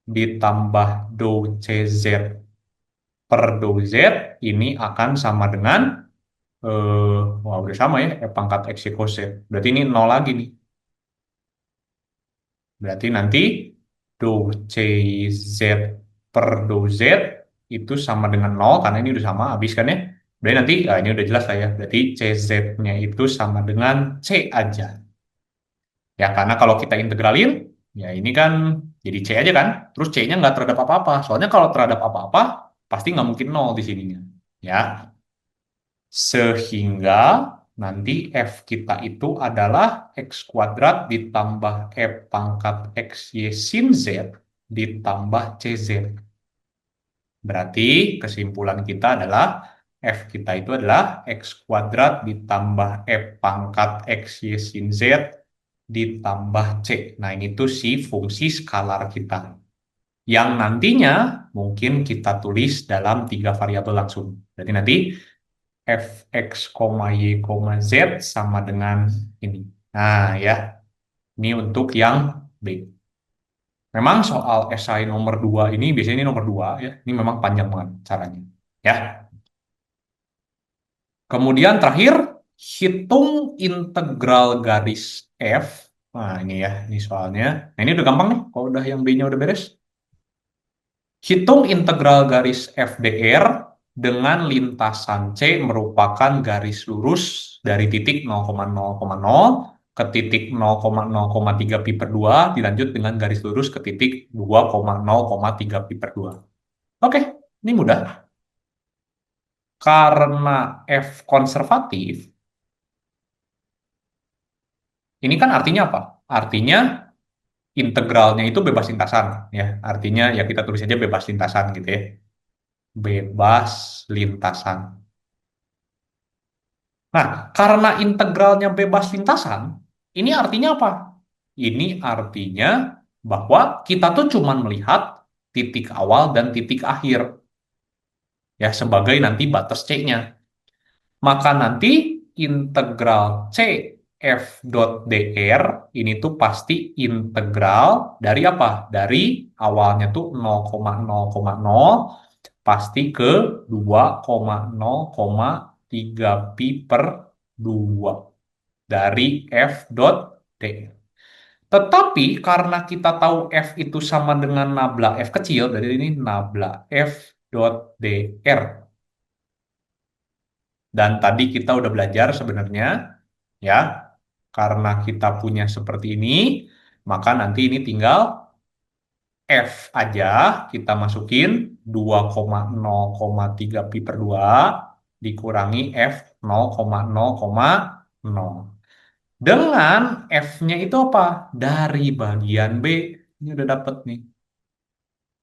ditambah dou CZ per dou Z ini akan sama dengan wah udah sama ya, F pangkat XY cos Z. Berarti ini 0 lagi nih. Berarti nanti dou CZ per dou Z itu sama dengan 0 karena ini udah sama, habis kan ya. Berarti nanti, ini udah jelas lah ya. Berarti CZ-nya itu sama dengan C aja. Ya, karena kalau kita integralin, ya ini kan jadi C aja kan. Terus C-nya nggak terhadap apa-apa. Soalnya kalau terhadap apa-apa, pasti nggak mungkin 0 di sininya. Ya, sehingga nanti F kita itu adalah X kuadrat ditambah F pangkat XY sin Z ditambah CZ. Berarti kesimpulan kita adalah F kita itu adalah X kuadrat ditambah F pangkat XY sin Z ditambah C. Nah, ini tuh si fungsi skalar kita. Yang nantinya mungkin kita tulis dalam 3 variabel langsung. Berarti nanti Fx, Y, Z sama dengan ini. Nah, ya. Ini untuk yang B. Memang soal esai nomor 2 ini, biasanya ini nomor 2 ya. Ini memang panjang banget caranya. Ya. Kemudian terakhir, hitung integral garis F. Nah, ini ya, ini soalnya. Nah, ini udah gampang nih, kalau udah yang B-nya udah beres. Hitung integral garis FDR dengan lintasan C merupakan garis lurus dari titik 0,0,0 ke titik 0,0,3 pi per 2 dilanjut dengan garis lurus ke titik 2,0,3 pi per 2. Oke, ini mudah. Karena F konservatif, ini kan artinya apa? Artinya integralnya itu bebas lintasan, ya. Artinya ya kita tulis aja bebas lintasan gitu ya. Bebas lintasan. Nah, karena integralnya bebas lintasan, ini artinya apa? Ini artinya bahwa kita tuh cuma melihat titik awal dan titik akhir. Ya, sebagai nanti batas C-nya. Maka nanti integral C F dot dr ini tuh pasti integral dari apa? Dari awalnya tuh 0,0,0 pasti ke 2,0,3 3pi per 2 dari F dot D. Tetapi karena kita tahu F itu sama dengan nabla F kecil, dari ini nabla F dot DR. Dan tadi kita udah belajar sebenarnya, ya, karena kita punya seperti ini, maka nanti ini tinggal F aja, kita masukin 2,0,3 pi per 2 dikurangi F 0,0,0. Dengan F-nya itu apa? Dari bagian B. Ini udah dapet nih.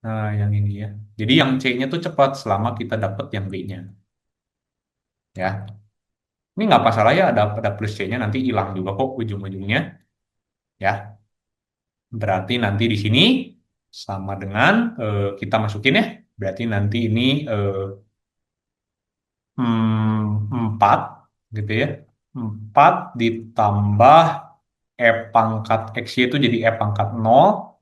Nah, yang ini ya. Jadi yang C-nya tuh cepat selama kita dapet yang B-nya. Ya. Ini nggak masalah ya, ada plus C-nya, nanti hilang juga kok ujung-ujungnya. Ya. Berarti nanti di sini sama dengan kita masukin ya. Berarti nanti ini 4 gitu ya. 4 ditambah E pangkat X-Y itu jadi E pangkat 0.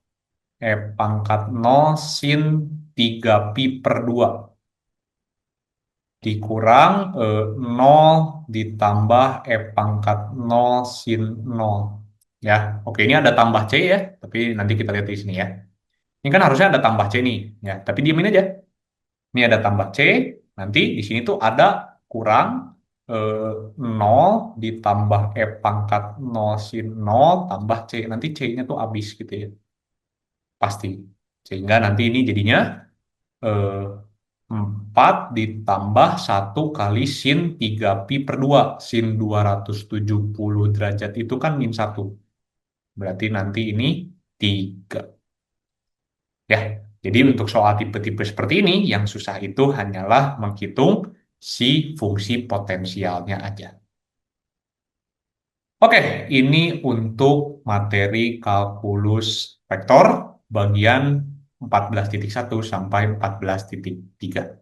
E pangkat 0 sin 3pi per 2 dikurang 0 ditambah E pangkat 0 sin 0. Ya, oke ini ada tambah C ya, tapi nanti kita lihat di sini ya. Ini kan harusnya ada tambah C nih, ya, tapi diamin aja. Ini ada tambah C, nanti di sini tuh ada kurang 0 ditambah E pangkat 0 sin 0 tambah C. Nanti C-nya tuh habis gitu ya, pasti. Sehingga nanti ini jadinya eh, 4 ditambah 1 kali sin 3pi per 2. Sin 270 derajat itu kan min 1. Berarti nanti ini 3. Ya, jadi untuk soal tipe-tipe seperti ini, yang susah itu hanyalah menghitung si fungsi potensialnya aja. Oke, ini untuk materi kalkulus vektor bagian 14.1 sampai 14.3.